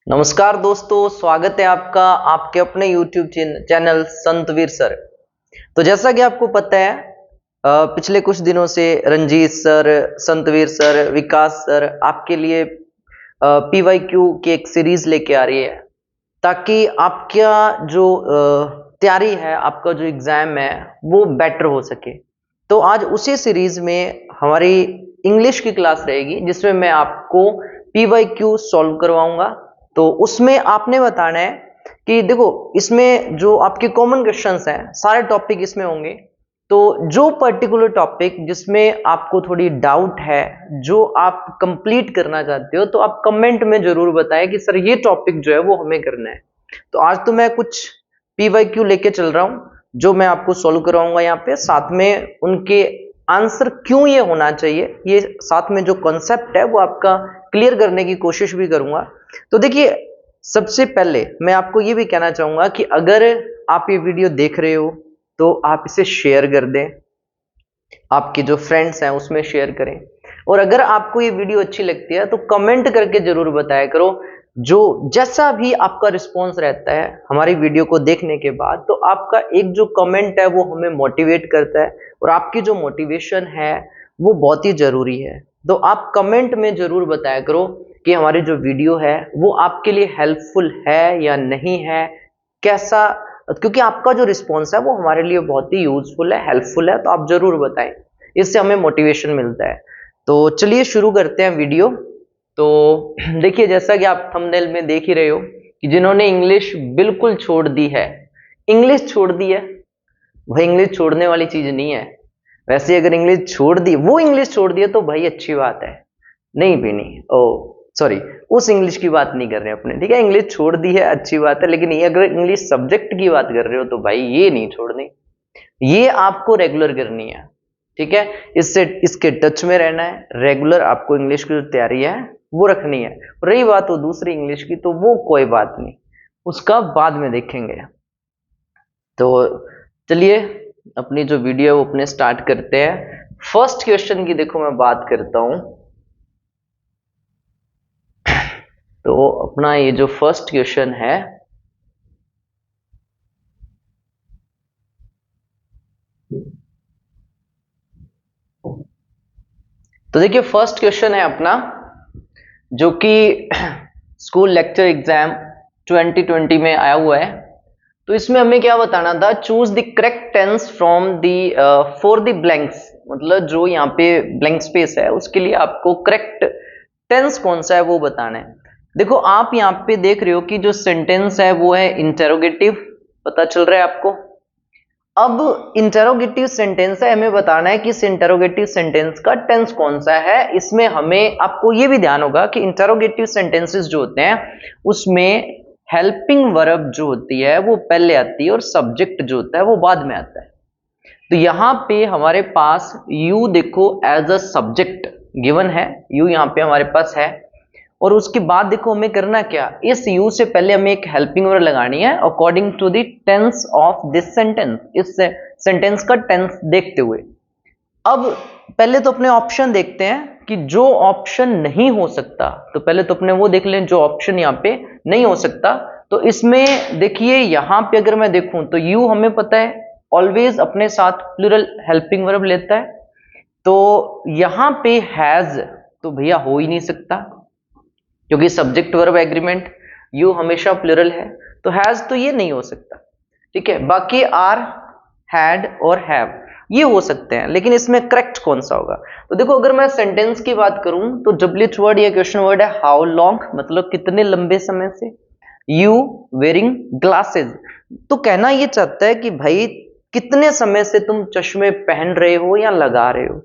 नमस्कार दोस्तों, स्वागत है आपका आपके अपने YouTube चैनल संतवीर सर। तो जैसा कि आपको पता है पिछले कुछ दिनों से रंजीत सर, संतवीर सर, विकास सर आपके लिए PYQ की एक सीरीज लेके आ रही है ताकि आपका जो तैयारी है, आपका जो एग्जाम है वो बेटर हो सके। तो आज उसी सीरीज में हमारी इंग्लिश की क्लास रहेगी जिसमें मैं आपको PYQ सॉल्व करवाऊंगा। तो उसमें आपने बताना है कि देखो इसमें जो आपके कॉमन क्वेश्चंस हैं सारे टॉपिक इसमें होंगे। तो जो पर्टिकुलर टॉपिक जिसमें आपको थोड़ी डाउट है, जो आप कंप्लीट करना चाहते हो, तो आप कमेंट में जरूर बताएं कि सर ये टॉपिक जो है वो हमें करना है। तो आज तो मैं कुछ PYQ लेके चल रहा हूं जो मैं आपको सॉल्व करवाऊंगा यहाँ पे, साथ में उनके आंसर क्यों ये होना चाहिए, ये साथ में जो कॉन्सेप्ट है वो आपका क्लियर करने की कोशिश भी करूंगा। तो देखिए, सबसे पहले मैं आपको ये भी कहना चाहूंगा कि अगर आप ये वीडियो देख रहे हो तो आप इसे शेयर कर दें, आपके जो फ्रेंड्स हैं उसमें शेयर करें। और अगर आपको ये वीडियो अच्छी लगती है तो कमेंट करके जरूर बताया करो। जो जैसा भी आपका रिस्पॉन्स रहता है हमारी वीडियो को देखने के बाद, तो आपका एक जो कमेंट है वो हमें मोटिवेट करता है, और आपकी जो मोटिवेशन है वो बहुत ही जरूरी है। तो आप कमेंट में जरूर बताया करो कि हमारी जो वीडियो है वो आपके लिए हेल्पफुल है या नहीं है, कैसा, क्योंकि आपका जो रिस्पॉन्स है वो हमारे लिए बहुत ही यूजफुल है, हेल्पफुल है। तो आप जरूर बताएं, इससे हमें मोटिवेशन मिलता है। तो चलिए शुरू करते हैं वीडियो। तो देखिए, जैसा कि आप थंबनेल में देख ही रहे हो कि जिन्होंने इंग्लिश बिल्कुल छोड़ दी है, इंग्लिश छोड़ दी है, वह इंग्लिश छोड़ने वाली चीज नहीं है। वैसे अगर इंग्लिश छोड़ दी, वो इंग्लिश छोड़ दी है तो भाई अच्छी बात है, नहीं भी नहीं, ओ सॉरी, उस इंग्लिश की बात नहीं कर रहे अपने, ठीक है। इंग्लिश छोड़ दी है अच्छी बात है, लेकिन ये अगर इंग्लिश सब्जेक्ट की बात कर रहे हो तो भाई ये नहीं छोड़नी, ये आपको रेगुलर करनी है, ठीक है। इससे इसके टच में रहना है, रेगुलर आपको इंग्लिश की जो तैयारी है वो रखनी है। रही बात वो दूसरी इंग्लिश की, तो वो कोई बात नहीं, उसका बाद में देखेंगे। तो चलिए अपनी जो वीडियो है वो अपने स्टार्ट करते हैं। फर्स्ट क्वेश्चन की देखो मैं बात करता हूं। तो अपना ये जो फर्स्ट क्वेश्चन है, तो देखिए फर्स्ट क्वेश्चन है अपना, जो कि स्कूल लेक्चर एग्जाम 2020 में आया हुआ है। तो इसमें हमें क्या बताना था, choose the correct tense from the for the blanks, मतलब जो यहाँ पे ब्लैंक स्पेस है उसके लिए आपको करेक्ट टेंस कौन सा है वो बताना है। देखो आप यहाँ पे देख रहे हो कि जो सेंटेंस है वो है इंटेरोगेटिव, पता चल रहा है आपको। अब इंटेरोगेटिव सेंटेंस है, हमें बताना है कि इस इंटेरोगेटिव सेंटेंस का टेंस कौन सा है। इसमें हमें आपको ये भी ध्यान होगा कि इंटेरोगेटिव सेंटेंसेस जो होते हैं उसमें हेल्पिंग वर्ब जो होती है वो पहले आती है और सब्जेक्ट जो होता है वो बाद में आता है। तो यहाँ पे हमारे पास यू देखो एज अ सब्जेक्ट गिवन है, यू यहाँ पे हमारे पास है। और उसके बाद देखो हमें करना क्या, इस यू से पहले हमें एक हेल्पिंग वर्ब लगानी है according to the tense of this sentence, इस सेंटेंस का टेंस देखते हुए। अब पहले तो अपने ऑप्शन देखते हैं कि जो ऑप्शन नहीं हो सकता, तो पहले तो अपने वो देख लें जो ऑप्शन यहाँ पे नहीं हो सकता। तो इसमें देखिए यहाँ पे अगर मैं देखूं तो यू हमें पता है ऑलवेज अपने साथ प्लूरल हेल्पिंग वर्ब लेता है। तो यहाँ पे हैज तो भैया हो ही नहीं सकता, क्योंकि सब्जेक्ट वर्ब एग्रीमेंट, यू हमेशा प्लूरल है, तो हैज तो ये नहीं हो सकता, ठीक है। बाकी आर, हैड और हैव ये हो सकते हैं, लेकिन इसमें करेक्ट कौन सा होगा। तो देखो अगर मैं सेंटेंस की बात करूं तो डब्ल्यूएच वर्ड या क्वेश्चन वर्ड है हाउ लॉन्ग, मतलब कितने लंबे समय से। यू वेयरिंग ग्लासेस, तो कहना ये चाहता है कि भाई कितने समय से तुम चश्मे पहन रहे हो या लगा रहे हो।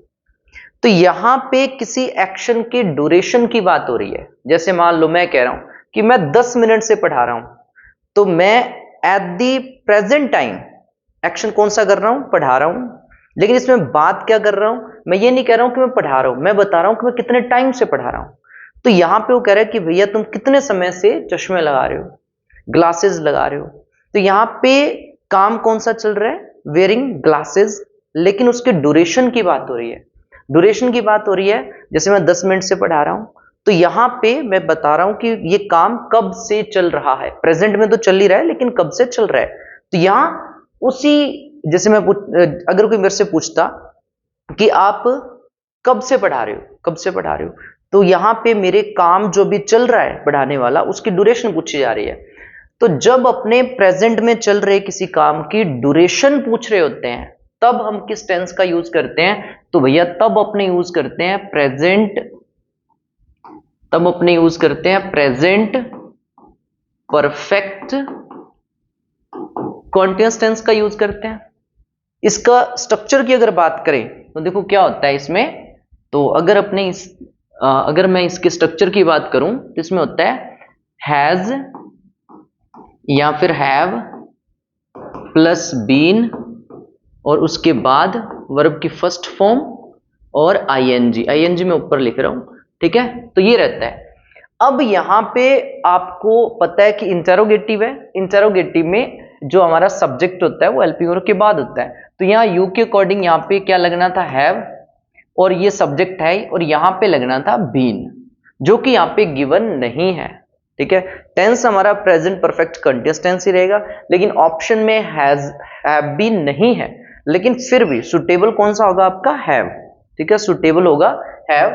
तो यहां पे किसी एक्शन के ड्यूरेशन की बात हो रही है। जैसे मान लो मैं कह रहा हूं कि मैं 10 मिनट से पढ़ा रहा हूं, तो मैं at the present time action कौन सा कर रहा हूं, पढ़ा रहा हूं। लेकिन इसमें बात क्या कर रहा हूं, मैं ये नहीं कह रहा हूं कि मैं पढ़ा रहा हूं, मैं बता रहा हूं कि मैं कितने टाइम से पढ़ा रहा हूं। तो यहां पे वो कह रहा है कि भैया तुम कितने समय से चश्मे लगा रहे हो, ग्लासेस लगा रहे हो। तो यहां पे काम कौन सा चल रहा है, वेयरिंग ग्लासेस, लेकिन उसके ड्यूरेशन की बात हो रही है। ड्यूरेशन की बात हो रही है, जैसे मैं 10 मिनट से पढ़ा रहा हूं तो यहां पे मैं बता रहा हूं कि ये काम कब से चल रहा है, प्रेजेंट में तो चल ही रहा है लेकिन कब से चल रहा है। तो यहां उसी, जैसे मैं अगर कोई मेरे से पूछता कि आप कब से पढ़ा रहे हो, कब से पढ़ा रहे हो, तो यहां पे मेरे काम जो भी चल रहा है पढ़ाने वाला, उसकी ड्यूरेशन पूछी जा रही है। तो जब अपने प्रेजेंट में चल रहे किसी काम की ड्यूरेशन पूछ रहे होते हैं, तब हम किस टेंस का यूज करते हैं? तो भैया तब अपने यूज करते हैं प्रेजेंट, तब अपने यूज करते हैं प्रेजेंट परफेक्ट कॉन्टिन्यूअस टेंस का यूज करते हैं। इसका स्ट्रक्चर की अगर बात करें तो देखो क्या होता है इसमें। तो अगर अपने अगर मैं इसके स्ट्रक्चर की बात करूं तो इसमें होता है हैज या फिर हैव प्लस बीन और उसके बाद वर्ब की फर्स्ट फॉर्म और आईएनजी, आईएनजी मैं ऊपर लिख रहा हूं, ठीक है। तो ये रहता है। अब यहां पे आपको पता है कि इंटरोगेटिव है, इंटरोगेटिव में जो हमारा सब्जेक्ट होता है वो एलपी के बाद होता है। तो यहाँ यू के अकॉर्डिंग यहाँ पे क्या लगना था? हैव, और ये सब्जेक्ट है, और यहां पे लगना था बीन, जो कि यहाँ पे गिवन नहीं है, ठीक है। टेंस हमारा प्रेजेंट परफेक्ट कंटीन्यूअस टेंस ही रहेगा, लेकिन ऑप्शन में हैज हैव बीन नहीं है, लेकिन फिर भी सुटेबल कौन सा होगा आपका? हैव, ठीक है, सुटेबल होगा have.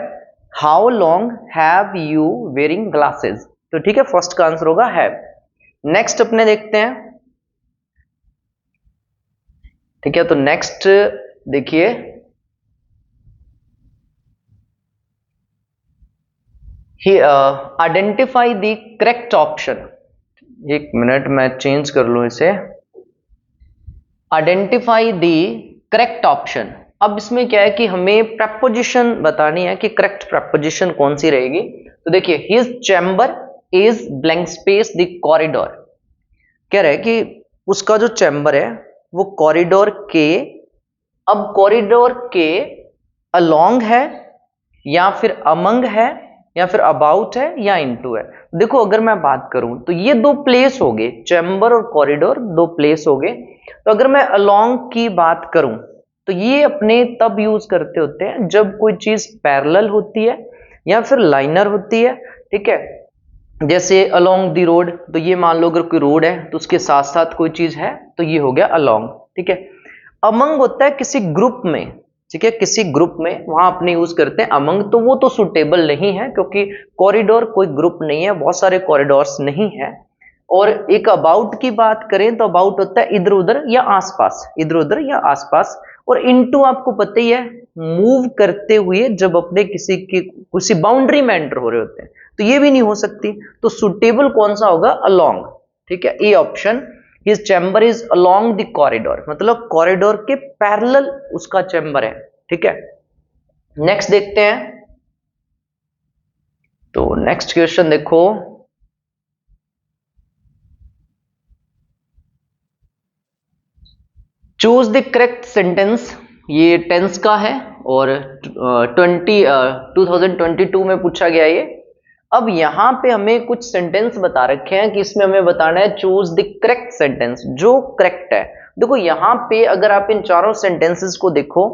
How long have you wearing glasses, तो ठीक है, फर्स्ट का आंसर होगा हैव। नेक्स्ट अपने देखते हैं, ठीक है। तो नेक्स्ट देखिए, आइडेंटिफाई द करेक्ट ऑप्शन। एक मिनट मैं चेंज कर लूं इसे। Identify the correct option. अब इसमें क्या है कि हमें प्रपोजिशन बतानी है कि करेक्ट प्रपोजिशन कौन सी रहेगी। तो देखिए, his chamber is blank space the corridor. कह रहा है कि उसका जो चैम्बर है वो कॉरिडोर के, अब कॉरिडोर के अलोंग है या फिर अमंग है या फिर अबाउट है या इनटू है। देखो अगर मैं बात करूं तो ये दो प्लेस हो गए, चैम्बर और कॉरिडोर दो प्लेस हो गए। तो अगर मैं अलोंग की बात करूं तो ये अपने तब यूज करते होते हैं जब कोई चीज पैरेलल होती है या फिर लाइनर होती है, ठीक है। जैसे अलोंग द रोड, तो ये मान लो अगर कोई रोड है तो उसके साथ साथ कोई चीज है तो ये हो गया अलोंग, ठीक है। अमंग होता है किसी ग्रुप में, ठीक है, किसी ग्रुप में, वहां अपने यूज करते हैं अमंग। तो वो तो सुटेबल नहीं है क्योंकि कॉरिडोर कोई ग्रुप नहीं है, बहुत सारे कॉरिडोर्स नहीं है। और एक अबाउट की बात करें तो अबाउट होता है इधर उधर या आसपास, इधर उधर या आसपास। और इनटू आपको पता ही है, मूव करते हुए जब अपने किसी बाउंड्री में एंटर हो रहे होते हैं, तो ये भी नहीं हो सकती। तो सुटेबल कौन सा होगा? अलोंग, ठीक है, A option. His chamber is along the corridor, मतलब कॉरिडोर के पैरेलल उसका चैम्बर है, ठीक है। नेक्स्ट देखते हैं। तो नेक्स्ट क्वेश्चन देखो, चूज द करेक्ट सेंटेंस। ये टेंस का है और 2022 में पूछा गया ये। अब यहां पे हमें कुछ सेंटेंस बता रखे हैं कि इसमें हमें बताना है चूज द करेक्ट सेंटेंस, जो करेक्ट है। देखो यहां पे अगर आप इन चारों सेंटेंसेस को देखो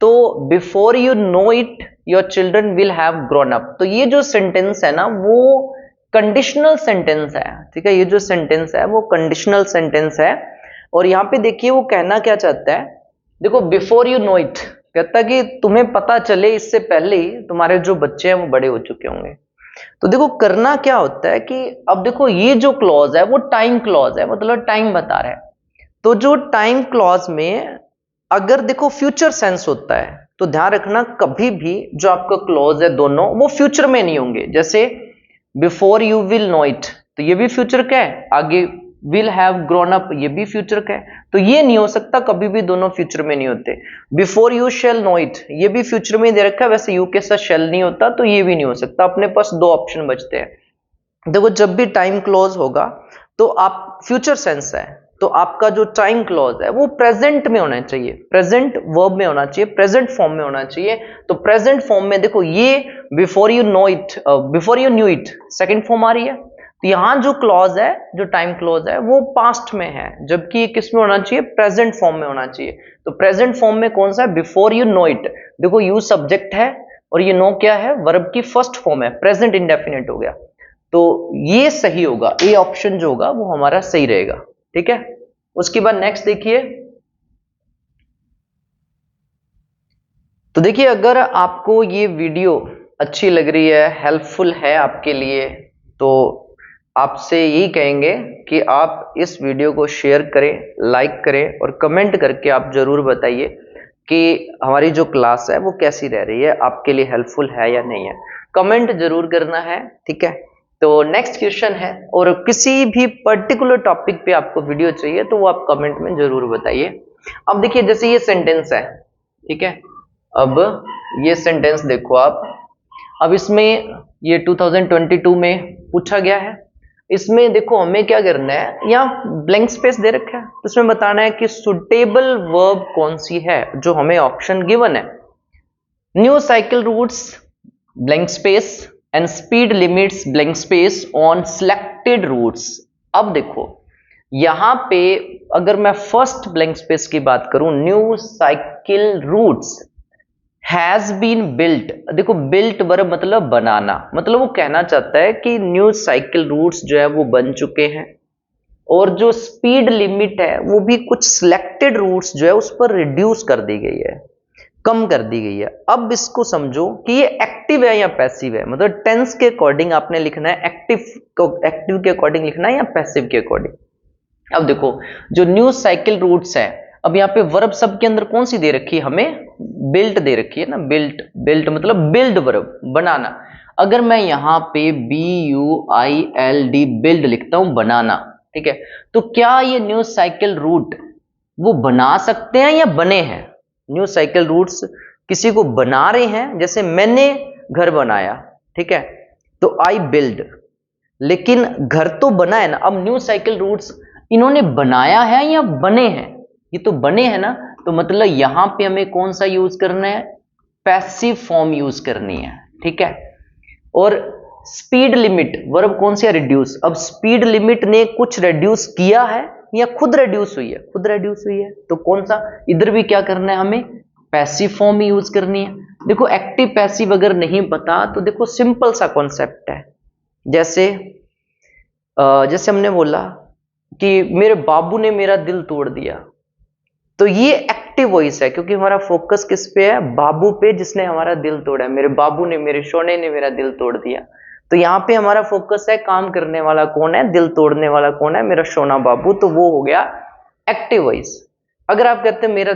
तो before you know it your children will have grown up, तो ये जो सेंटेंस है ना वो कंडीशनल सेंटेंस है, ठीक है। ये जो सेंटेंस है वो कंडीशनल सेंटेंस है। और यहाँ पे देखिए वो कहना क्या चाहता है, देखो बिफोर यू नो इट कहता है कि तुम्हें पता चले इससे पहले ही तुम्हारे जो बच्चे हैं वो बड़े हो चुके होंगे। तो देखो करना क्या होता है कि अब देखो ये जो क्लॉज है वो टाइम क्लॉज है, मतलब टाइम बता रहा है। तो जो टाइम क्लॉज में अगर देखो फ्यूचर सेंस होता है तो ध्यान रखना कभी भी जो आपका क्लॉज है दोनों वो फ्यूचर में नहीं होंगे। जैसे before you will know it, तो ये भी फ्यूचर का है, आगे विल हैव ग्रोन अप ये भी फ्यूचर का है, तो ये नहीं हो सकता, कभी भी दोनों फ्यूचर में नहीं होते। Before you shall know it ये भी फ्यूचर में दे रखा है, वैसे यू के साथ शेल नहीं होता, तो ये भी नहीं हो सकता। अपने पास दो ऑप्शन बचते हैं। देखो जब भी टाइम क्लॉज होगा तो आप फ्यूचर सेंस है तो आपका जो टाइम क्लॉज है वो प्रेजेंट में होना चाहिए, प्रेजेंट वर्ब में होना चाहिए, प्रेजेंट फॉर्म में होना चाहिए। तो प्रेजेंट फॉर्म में देखो ये before you know it, before you knew it second form आ रही है। तो यहां जो क्लॉज है, जो टाइम क्लॉज है वो पास्ट में है, जबकि किस में होना चाहिए? प्रेजेंट फॉर्म में होना चाहिए। तो प्रेजेंट फॉर्म में कौन सा है? Before you know it. देखो यू सब्जेक्ट है और ये नो क्या है, वर्ब की फर्स्ट फॉर्म है, प्रेजेंट इंडेफिनिट हो गया। तो ये सही होगा, ए ऑप्शन जो होगा वो हमारा सही रहेगा। ठीक है, उसके बाद नेक्स्ट देखिए। तो देखिए, अगर आपको ये वीडियो अच्छी लग रही है, हेल्पफुल है आपके लिए, तो आपसे यही कहेंगे कि आप इस वीडियो को शेयर करें, लाइक करें और कमेंट करके आप जरूर बताइए कि हमारी जो क्लास है वो कैसी रह रही है, आपके लिए हेल्पफुल है या नहीं है। कमेंट जरूर करना है, ठीक है। तो नेक्स्ट क्वेश्चन है, और किसी भी पर्टिकुलर टॉपिक पे आपको वीडियो चाहिए तो वो आप कमेंट में जरूर बताइए। अब देखिए, जैसे ये सेंटेंस है, ठीक है, अब ये सेंटेंस देखो आप, अब इसमें ये 2022 में पूछा गया है। इसमें देखो हमें क्या करना है, यहाँ ब्लैंक स्पेस दे रखा है, तो इसमें बताना है कि सुटेबल वर्ब कौन सी है, जो हमें ऑप्शन गिवन है। New cycle routes blank space and speed limits blank space on selected routes. अब देखो यहां पे अगर मैं फर्स्ट ब्लैंक स्पेस की बात करूं, new cycle routes has been built. देखो बिल्ट वर्ब मतलब बनाना, मतलब वो कहना चाहता है कि न्यू साइकिल रूट्स जो है वो बन चुके हैं, और जो स्पीड लिमिट है वो भी कुछ सिलेक्टेड रूट्स जो है उस पर रिड्यूस कर दी गई है, कम कर दी गई है। अब इसको समझो कि ये एक्टिव है या पैसिव है, मतलब टेंस के अकॉर्डिंग आपने लिखना है, एक्टिव के अकॉर्डिंग लिखना है या पैसिव के अकॉर्डिंग। अब देखो जो न्यू साइकिल रूट्स है, अब यहाँ पे वर्ब सब के अंदर कौन सी दे रखी है, हमें बिल्ट दे रखी है ना, बिल्ट। बिल्ट मतलब बिल्ड वर्ब, बनाना। अगर मैं यहाँ पे BUILD बिल्ड लिखता हूं, बनाना, ठीक है, तो क्या ये न्यू साइकिल रूट वो बना सकते हैं या बने हैं? न्यू साइकिल रूट्स किसी को बना रहे हैं, जैसे मैंने घर बनाया, ठीक है, तो आई बिल्ड, लेकिन घर तो बना है ना। अब न्यू साइकिल रूट्स इन्होंने बनाया है या बने हैं? ये तो बने हैं ना, तो मतलब यहां पे हमें कौन सा यूज करना है, पैसिव फॉर्म यूज करनी है, ठीक है। और स्पीड लिमिट वर्ब कौन सी है, रिड्यूस। अब स्पीड लिमिट ने कुछ रिड्यूस किया है या खुद रिड्यूस हुई है, खुद रिड्यूस हुई है, तो कौन सा, इधर भी क्या करना है, हमें पैसिव फॉर्म ही यूज करनी है। देखो एक्टिव पैसिव अगर नहीं पता तो देखो सिंपल सा कॉन्सेप्ट है, जैसे जैसे हमने बोला कि मेरे बाबू ने मेरा दिल तोड़ दिया, तो ये एक्टिव वॉइस है, क्योंकि हमारा फोकस किस पे है, बाबू पे, जिसने हमारा दिल तोड़ा है। मेरे बाबू ने, मेरे सोने ने मेरा दिल तोड़ दिया, तो यहाँ पे हमारा फोकस है काम करने वाला कौन है, दिल तोड़ने वाला कौन है, मेरा सोना बाबू, तो वो हो गया एक्टिव वॉइस। अगर आप कहते हैं मेरा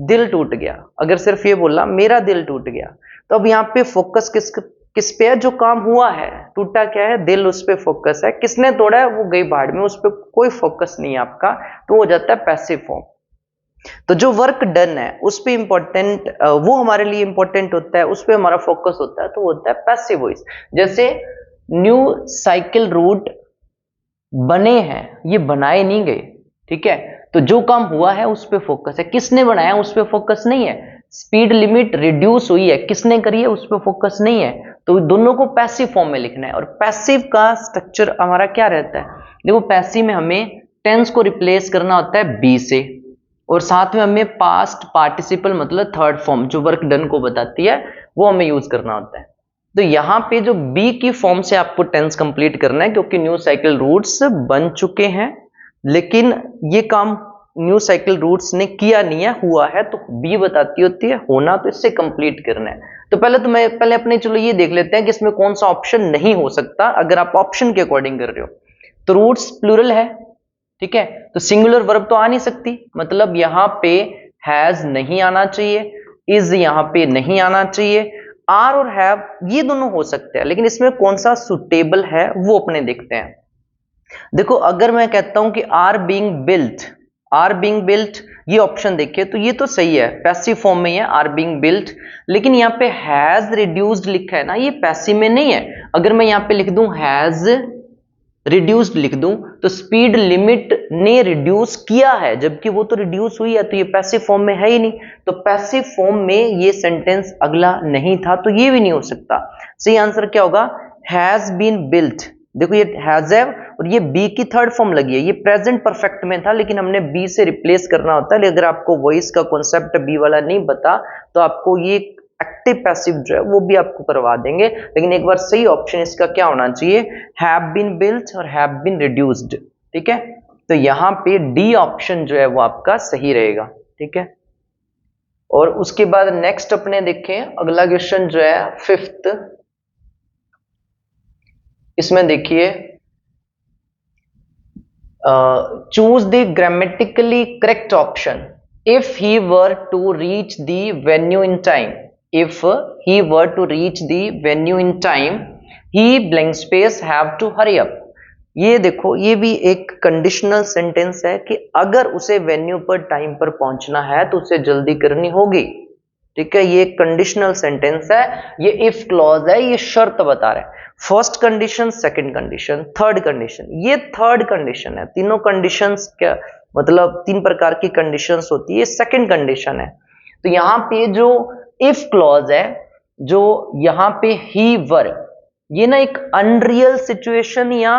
दिल टूट गया, अगर सिर्फ ये बोला मेरा दिल टूट गया, तो अब यहाँ पे फोकस किस पे है, जो काम हुआ है, टूटा क्या है, दिल, उस पे फोकस है। किसने तोड़ा है, वो गई भाड़ में, उस पर कोई फोकस नहीं है आपका, तो हो जाता है पैसिव फॉर्म। तो जो वर्क डन है उस पे इंपॉर्टेंट, वो हमारे लिए इंपॉर्टेंट होता है, उस पे हमारा फोकस होता है, तो होता है पैसिव वॉइस। जैसे न्यू साइकिल रूट बने हैं, ये बनाए नहीं गए, ठीक है, तो जो काम हुआ है उस पे फोकस है, किसने बनाया उस पे फोकस नहीं है। स्पीड लिमिट रिड्यूस हुई है, किसने करी है, उस पे फोकस नहीं है, तो दोनों को पैसिव फॉर्म में लिखना है। और पैसिव का स्ट्रक्चर हमारा क्या रहता है, देखो पैसिव में हमें टेंस को रिप्लेस करना होता है बी से, और साथ में हमें पास्ट पार्टिसिपल मतलब थर्ड फॉर्म जो वर्क डन को बताती है वो हमें यूज करना होता है। तो यहाँ पे जो बी की फॉर्म से आपको टेंस कंप्लीट करना है, क्योंकि न्यू साइकिल रूट्स बन चुके हैं, लेकिन ये काम न्यू साइकिल रूट्स ने किया नहीं है, हुआ है, तो बी बताती होती है होना, तो इससे कंप्लीट करना है। तो पहले अपने चलो ये देख लेते हैं कि इसमें कौन सा ऑप्शन नहीं हो सकता, अगर आप ऑप्शन के अकॉर्डिंग कर रहे हो। तो रूट्स प्लूरल है, ठीक है, तो सिंगुलर वर्ब तो आ नहीं सकती, मतलब यहां पे हैज नहीं आना चाहिए, इज यहां पे नहीं आना चाहिए, आर और हैव ये दोनों हो सकते हैं, लेकिन इसमें कौन सा सुटेबल है वो अपने देखते हैं। देखो अगर मैं कहता हूं कि आर बीइंग बिल्ट, ये ऑप्शन देखिए तो ये तो सही है, पैसिव फॉर्म में है आर बीइंग बिल्ट, लेकिन यहाँ पे हैज रिड्यूस्ड लिखा है ना, ये पैसिव में नहीं है। अगर मैं यहाँ पे लिख दूं हैज रिड्यूस्ड लिख दूं, तो स्पीड लिमिट ने रिड्यूस किया है, जबकि वो तो रिड्यूस हुई है, तो ये पैसिव फॉर्म में है ही नहीं, तो पैसिव फॉर्म में ये सेंटेंस अगला नहीं था, तो ये भी नहीं हो सकता। सही आंसर क्या होगा, हैज बीन बिल्ट। देखो ये हैज है और ये बी की थर्ड फॉर्म लगी है, ये प्रेजेंट परफेक्ट में था, लेकिन हमने बी से रिप्लेस करना होता है। अगर आपको वॉइस का कॉन्सेप्ट बी वाला नहीं पता तो आपको ये एक्टिव पैसिव जो है वो भी आपको करवा देंगे, लेकिन एक बार सही ऑप्शन इसका क्या होना चाहिए, हैव बीन बिल्ट और हैव बीन रिड्यूस्ड। ठीक है, तो यहां पे डी ऑप्शन जो है वो आपका सही रहेगा। ठीक है, और उसके बाद नेक्स्ट अपने देखें अगला क्वेश्चन जो है 5th, इसमें देखिए choose the grammatically correct option if he were to reach the venue in time, if he were to reach the venue in time he blank space have to hurry up. ये देखो ये भी एक conditional sentence है कि अगर उसे venue पर टाइम पर पहुंचना है तो उसे जल्दी करनी होगी। ठीक है, ये कंडीशनल सेंटेंस है, ये इफ क्लॉज है, ये शर्त बता रहा है। First condition, second condition, third condition, ये थर्ड कंडीशन है। तीनों कंडीशंस क्या मतलब, तीन प्रकार की कंडीशंस होती है, सेकंड कंडीशन है। तो यहाँ पे जो इफ क्लॉज है, जो यहाँ पे ही वर, ये ना एक अनरियल सिचुएशन या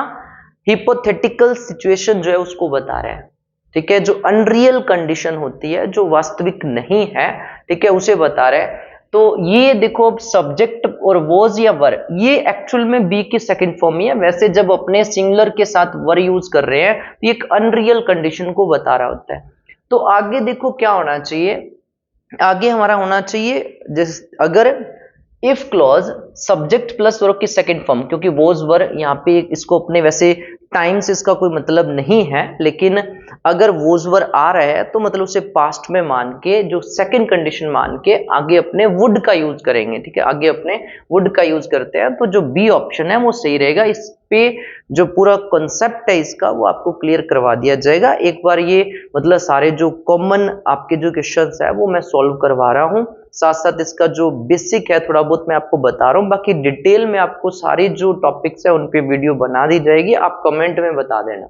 हिपोथेटिकल सिचुएशन जो है उसको बता रहे हैं। ठीक है, जो अनरियल कंडीशन होती है, जो वास्तविक नहीं है, ठीक है, उसे बता रहे हैं। तो ये देखो सब्जेक्ट और वॉज या वर, ये एक्चुअल में बी की सेकंड फॉर्म ही है। वैसे जब अपने सिंगुलर के साथ वर यूज कर रहे हैं तो एक अनरियल कंडीशन को बता रहा होता है। तो आगे देखो क्या होना चाहिए, आगे हमारा होना चाहिए जिस अगर if clause subject plus verb की सेकंड फॉर्म, क्योंकि वॉज वर यहाँ पे इसको अपने वैसे टाइम से इसका कोई मतलब नहीं है, लेकिन अगर वॉज वर आ रहा है तो मतलब उसे पास्ट में मान के, जो सेकंड कंडीशन मान के आगे अपने वुड का यूज करेंगे। ठीक है, आगे अपने वुड का यूज करते हैं, तो जो बी ऑप्शन है वो सही रहेगा। इस पे जो पूरा कॉन्सेप्ट है इसका वो आपको क्लियर करवा दिया जाएगा। एक बार ये मतलब सारे जो कॉमन आपके जो क्वेश्चंस है वो मैं सॉल्व करवा रहा हूँ, साथ साथ इसका जो बेसिक है थोड़ा बहुत मैं आपको बता रहा हूँ। बाकी डिटेल में आपको सारी जो टॉपिक्स है उन पे वीडियो बना दी जाएगी, आप कमेंट में बता देना।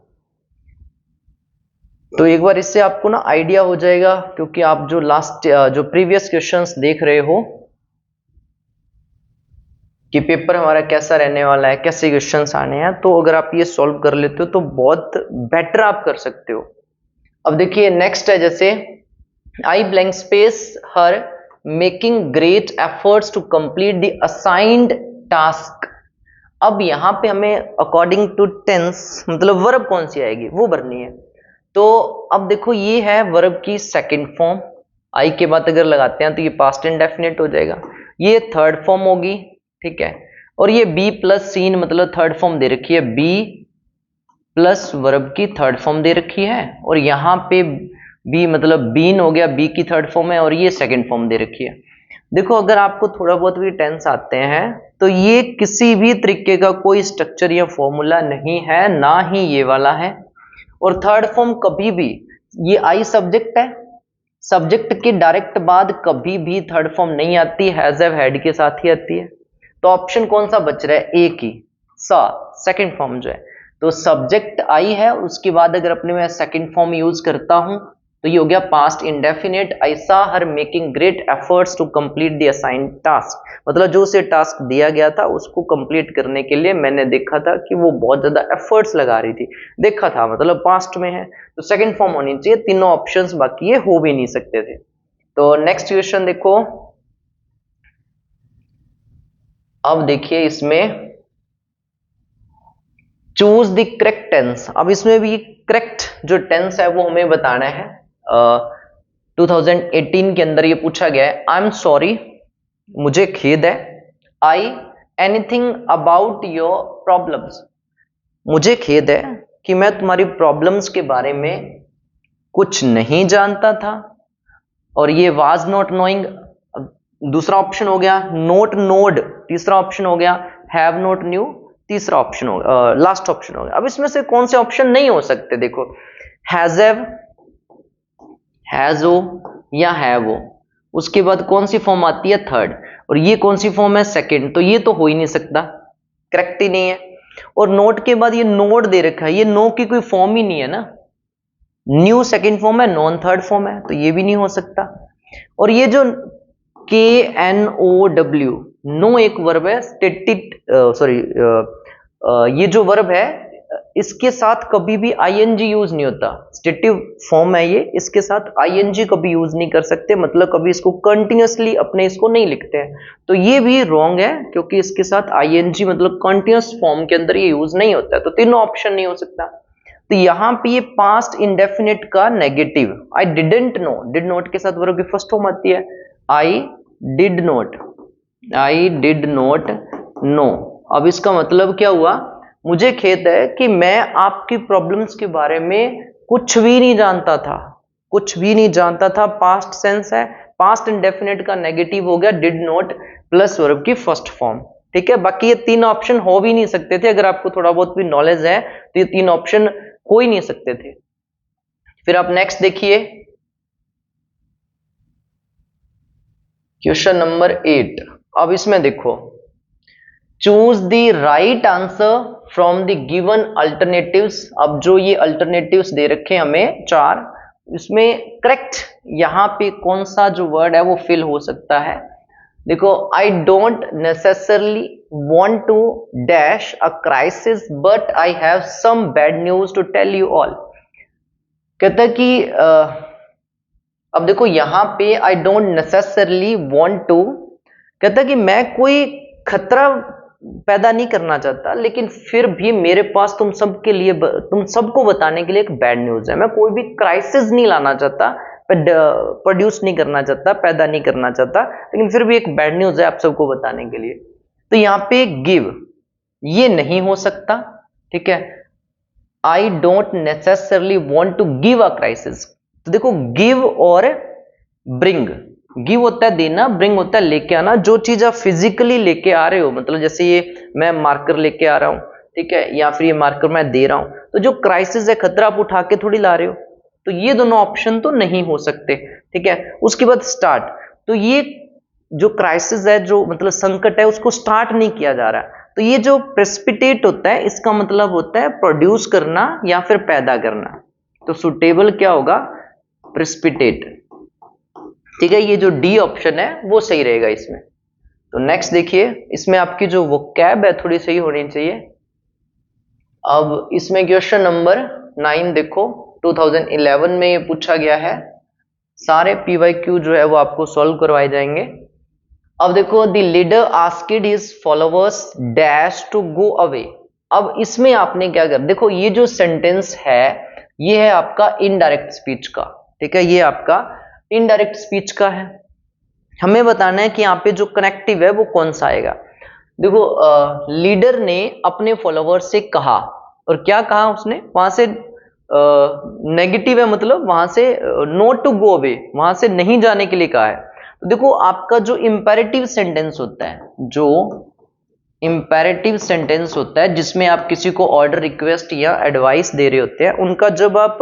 तो एक बार इससे आपको ना आइडिया हो जाएगा, क्योंकि आप जो लास्ट जो प्रीवियस क्वेश्चंस देख रहे हो कि पेपर हमारा कैसा रहने वाला है, कैसे क्वेश्चंस आने हैं, तो अगर आप ये सॉल्व कर लेते हो तो बहुत बेटर आप कर सकते हो। अब देखिए नेक्स्ट है जैसे I blank space her making great efforts to complete the assigned task. अब यहां पे हमें अकॉर्डिंग टू टेंस मतलब वर्ब कौन सी आएगी वो भरनी है। तो अब देखो ये है वर्ब की सेकंड फॉर्म, आई के बाद अगर लगाते हैं तो ये पास्ट इंडेफिनिट हो जाएगा, ये थर्ड फॉर्म होगी। ठीक है, और ये बी प्लस सीन मतलब थर्ड फॉर्म दे रखी है, बी प्लस वर्ब की थर्ड फॉर्म दे रखी है, और यहाँ पे बी मतलब बीन हो गया, बी की थर्ड फॉर्म है, और ये सेकंड फॉर्म दे रखी है। देखो अगर आपको थोड़ा बहुत भी टेंस आते हैं तो ये किसी भी तरीके का कोई स्ट्रक्चर या फॉर्मूला नहीं है, ना ही ये वाला है। और थर्ड फॉर्म कभी भी, ये आई सब्जेक्ट है, सब्जेक्ट के डायरेक्ट बाद कभी भी थर्ड फॉर्म नहीं आती, हैज हैव हैड के साथ ही आती है। तो ऑप्शन कौन सा बच रहा है, ए की सा सेकंड फॉर्म जो है। तो सब्जेक्ट आई है, उसके बाद अगर अपने मैं सेकंड फॉर्म यूज करता हूं तो ये हो गया past indefinite, I saw her making great efforts to complete the assigned task. मतलब जो उसे टास्क दिया गया था उसको कंप्लीट करने के लिए मैंने देखा था कि वो बहुत ज्यादा एफर्ट्स लगा रही थी, देखा था मतलब पास्ट में है, तो सेकंड फॉर्म होनी चाहिए। तीनों ऑप्शंस बाकी ये हो भी नहीं सकते थे। तो नेक्स्ट क्वेश्चन देखो, अब देखिए इसमें चूज द करेक्ट टेंस। अब इसमें भी करेक्ट जो टेंस है वो हमें बताना है। 2018 के अंदर ये पूछा गया है, आई एम सॉरी मुझे खेद है, आई एनीथिंग अबाउट योर प्रॉब्लम्स, मुझे खेद है कि मैं तुम्हारी प्रॉब्लम्स के बारे में कुछ नहीं जानता था, और ये वाज नॉट नोइंग दूसरा ऑप्शन हो गया, नोट नोड तीसरा ऑप्शन हो गया, हैव नॉट न्यू तीसरा ऑप्शन हो गया, लास्ट ऑप्शन हो गया। अब इसमें से कौन से ऑप्शन नहीं हो सकते, देखो हैज हैव, हैज हो या हैव हो, उसके बाद कौन सी फॉर्म आती है थर्ड, और ये कौन सी फॉर्म है सेकंड, तो ये तो हो ही नहीं सकता, करेक्ट ही नहीं है। और नोट के बाद ये नोड दे रखा है, ये नो की कोई फॉर्म ही नहीं है ना, न्यू सेकंड फॉर्म है, नॉन थर्ड फॉर्म है, तो ये भी नहीं हो सकता। और ये जो KNOW नो एक वर्ब है, स्टेटिक सॉरी ये जो वर्ब है इसके साथ कभी भी आईएनजी यूज नहीं होता, स्टेटिव फॉर्म है ये, इसके साथ आईएनजी कभी यूज नहीं कर सकते, मतलब कभी इसको कंटिन्यूअसली अपने इसको नहीं लिखते हैं, तो ये भी रॉन्ग है क्योंकि इसके साथ आईएनजी मतलब कंटिन्यूअस फॉर्म के अंदर ये यूज नहीं होता है, तो तीनों ऑप्शन नहीं हो सकता। तो यहां पे ये पास्ट इंडेफिनिट का negative, I didn't know, did not के साथ वर्ब की फर्स्ट फॉर्म आती है I did not, I did not know. अब इसका मतलब क्या हुआ, मुझे खेद है कि मैं आपकी प्रॉब्लम्स के बारे में कुछ भी नहीं जानता था, कुछ भी नहीं जानता था, पास्ट सेंस है, पास्ट इंडेफिनिट का नेगेटिव हो गया डिड नॉट प्लस वर्ब की फर्स्ट फॉर्म, ठीक है। बाकी ये तीन ऑप्शन हो भी नहीं सकते थे, अगर आपको थोड़ा बहुत भी नॉलेज है तो ये तीन ऑप्शन हो ही नहीं सकते थे। फिर आप नेक्स्ट देखिए क्वेश्चन नंबर 8। अब इसमें देखो, choose the right answer from the given alternatives. अब जो ये अल्टरनेटिव्स दे रखे हमें 4, इसमें करेक्ट यहां पे कौन सा जो वर्ड है वो फिल हो सकता है। देखो, आई don't necessarily want to dash a crisis but I have some bad news to tell you all। कहता है कि अब देखो यहां पे I don't necessarily want to, कहता है कि मैं कोई खतरा पैदा नहीं करना चाहता, लेकिन फिर भी मेरे पास तुम सबके लिए, तुम सबको बताने के लिए एक बैड न्यूज है। मैं कोई भी क्राइसिस नहीं लाना चाहता, प्रोड्यूस नहीं करना चाहता, पैदा नहीं करना चाहता, लेकिन फिर भी एक बैड न्यूज है आप सबको बताने के लिए। तो यहां पे गिव ये नहीं हो सकता, ठीक है। I don't necessarily want to give a crisis, तो देखो गिव और ब्रिंग, गिव होता है देना, ब्रिंग होता है लेके आना। जो चीज आप फिजिकली लेके आ रहे हो, मतलब जैसे ये मैं मार्कर लेके आ रहा हूं, ठीक है, या फिर ये मार्कर मैं दे रहा हूं, तो जो क्राइसिस है, खतरा आप उठा के थोड़ी ला रहे हो, तो ये दोनों ऑप्शन तो नहीं हो सकते, ठीक है। उसके बाद स्टार्ट, तो ये जो क्राइसिस है, जो मतलब संकट है, उसको स्टार्ट नहीं किया जा रहा। तो ये जो प्रेसिपिटेट होता है, इसका मतलब होता है प्रोड्यूस करना या फिर पैदा करना। तो सुटेबल क्या होगा, प्रेसिपिटेट, ठीक है। ये जो डी ऑप्शन है वो सही रहेगा इसमें। तो नेक्स्ट देखिए, इसमें आपकी जो वोकैब है थोड़ी सही होनी चाहिए। अब इसमें क्वेश्चन नंबर 9 देखो, 2011 में ये पूछा गया है। सारे PYQ जो है वो आपको सॉल्व करवाए जाएंगे। अब देखो, the leader asked his followers dash to go away. अब इसमें आपने क्या कर, देखो ये जो सेंटेंस है ये है आपका इनडायरेक्ट स्पीच का, ठीक है, ये आपका इनडायरेक्ट स्पीच का है। हमें बताना है कि यहाँ पे जो कनेक्टिव है वो कौन सा आएगा। देखो, लीडर ने अपने फॉलोअर्स से कहा, और क्या कहा उसने, वहां से नेगेटिव है, मतलब वहां से नॉट टू गो अवे, वहां से नहीं जाने के लिए कहा है। तो देखो आपका जो इंपेरेटिव सेंटेंस होता है, जो इंपेरेटिव सेंटेंस होता है जिसमें आप किसी को ऑर्डर, रिक्वेस्ट या एडवाइस दे रहे होते हैं, उनका जब आप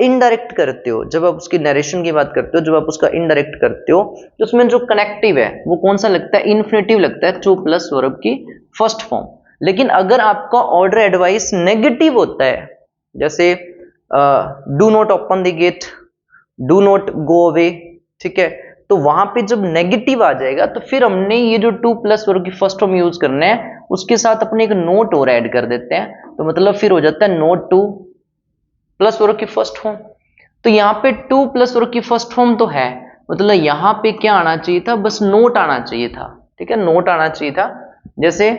इनडायरेक्ट करते हो, जब आप उसकी नरेशन की बात करते हो, जब आप उसका इनडायरेक्ट करते हो, तो उसमें जो कनेक्टिव है वो कौन सा लगता है, इन्फिनेटिव लगता है, टू प्लस वर्ब की फर्स्ट फॉर्म। लेकिन अगर आपका ऑर्डर एडवाइस नेगेटिव होता है, जैसे do not open the gate, do not go away, ठीक है, तो वहां पे जब नेगेटिव आ जाएगा तो फिर हमने ये जो टू प्लस वर्ब की फर्स्ट फॉर्म यूज करना है, उसके साथ अपने एक नोट और ऐड कर देते हैं, तो मतलब फिर हो जाता है नोट टू प्लस वर्ब की फर्स्ट फॉर्म। तो यहाँ पे टू प्लस वर्ब की फर्स्ट फॉर्म तो है, मतलब यहाँ पे क्या आना चाहिए था, बस नोट आना चाहिए था, ठीक है, नोट आना चाहिए था। जैसे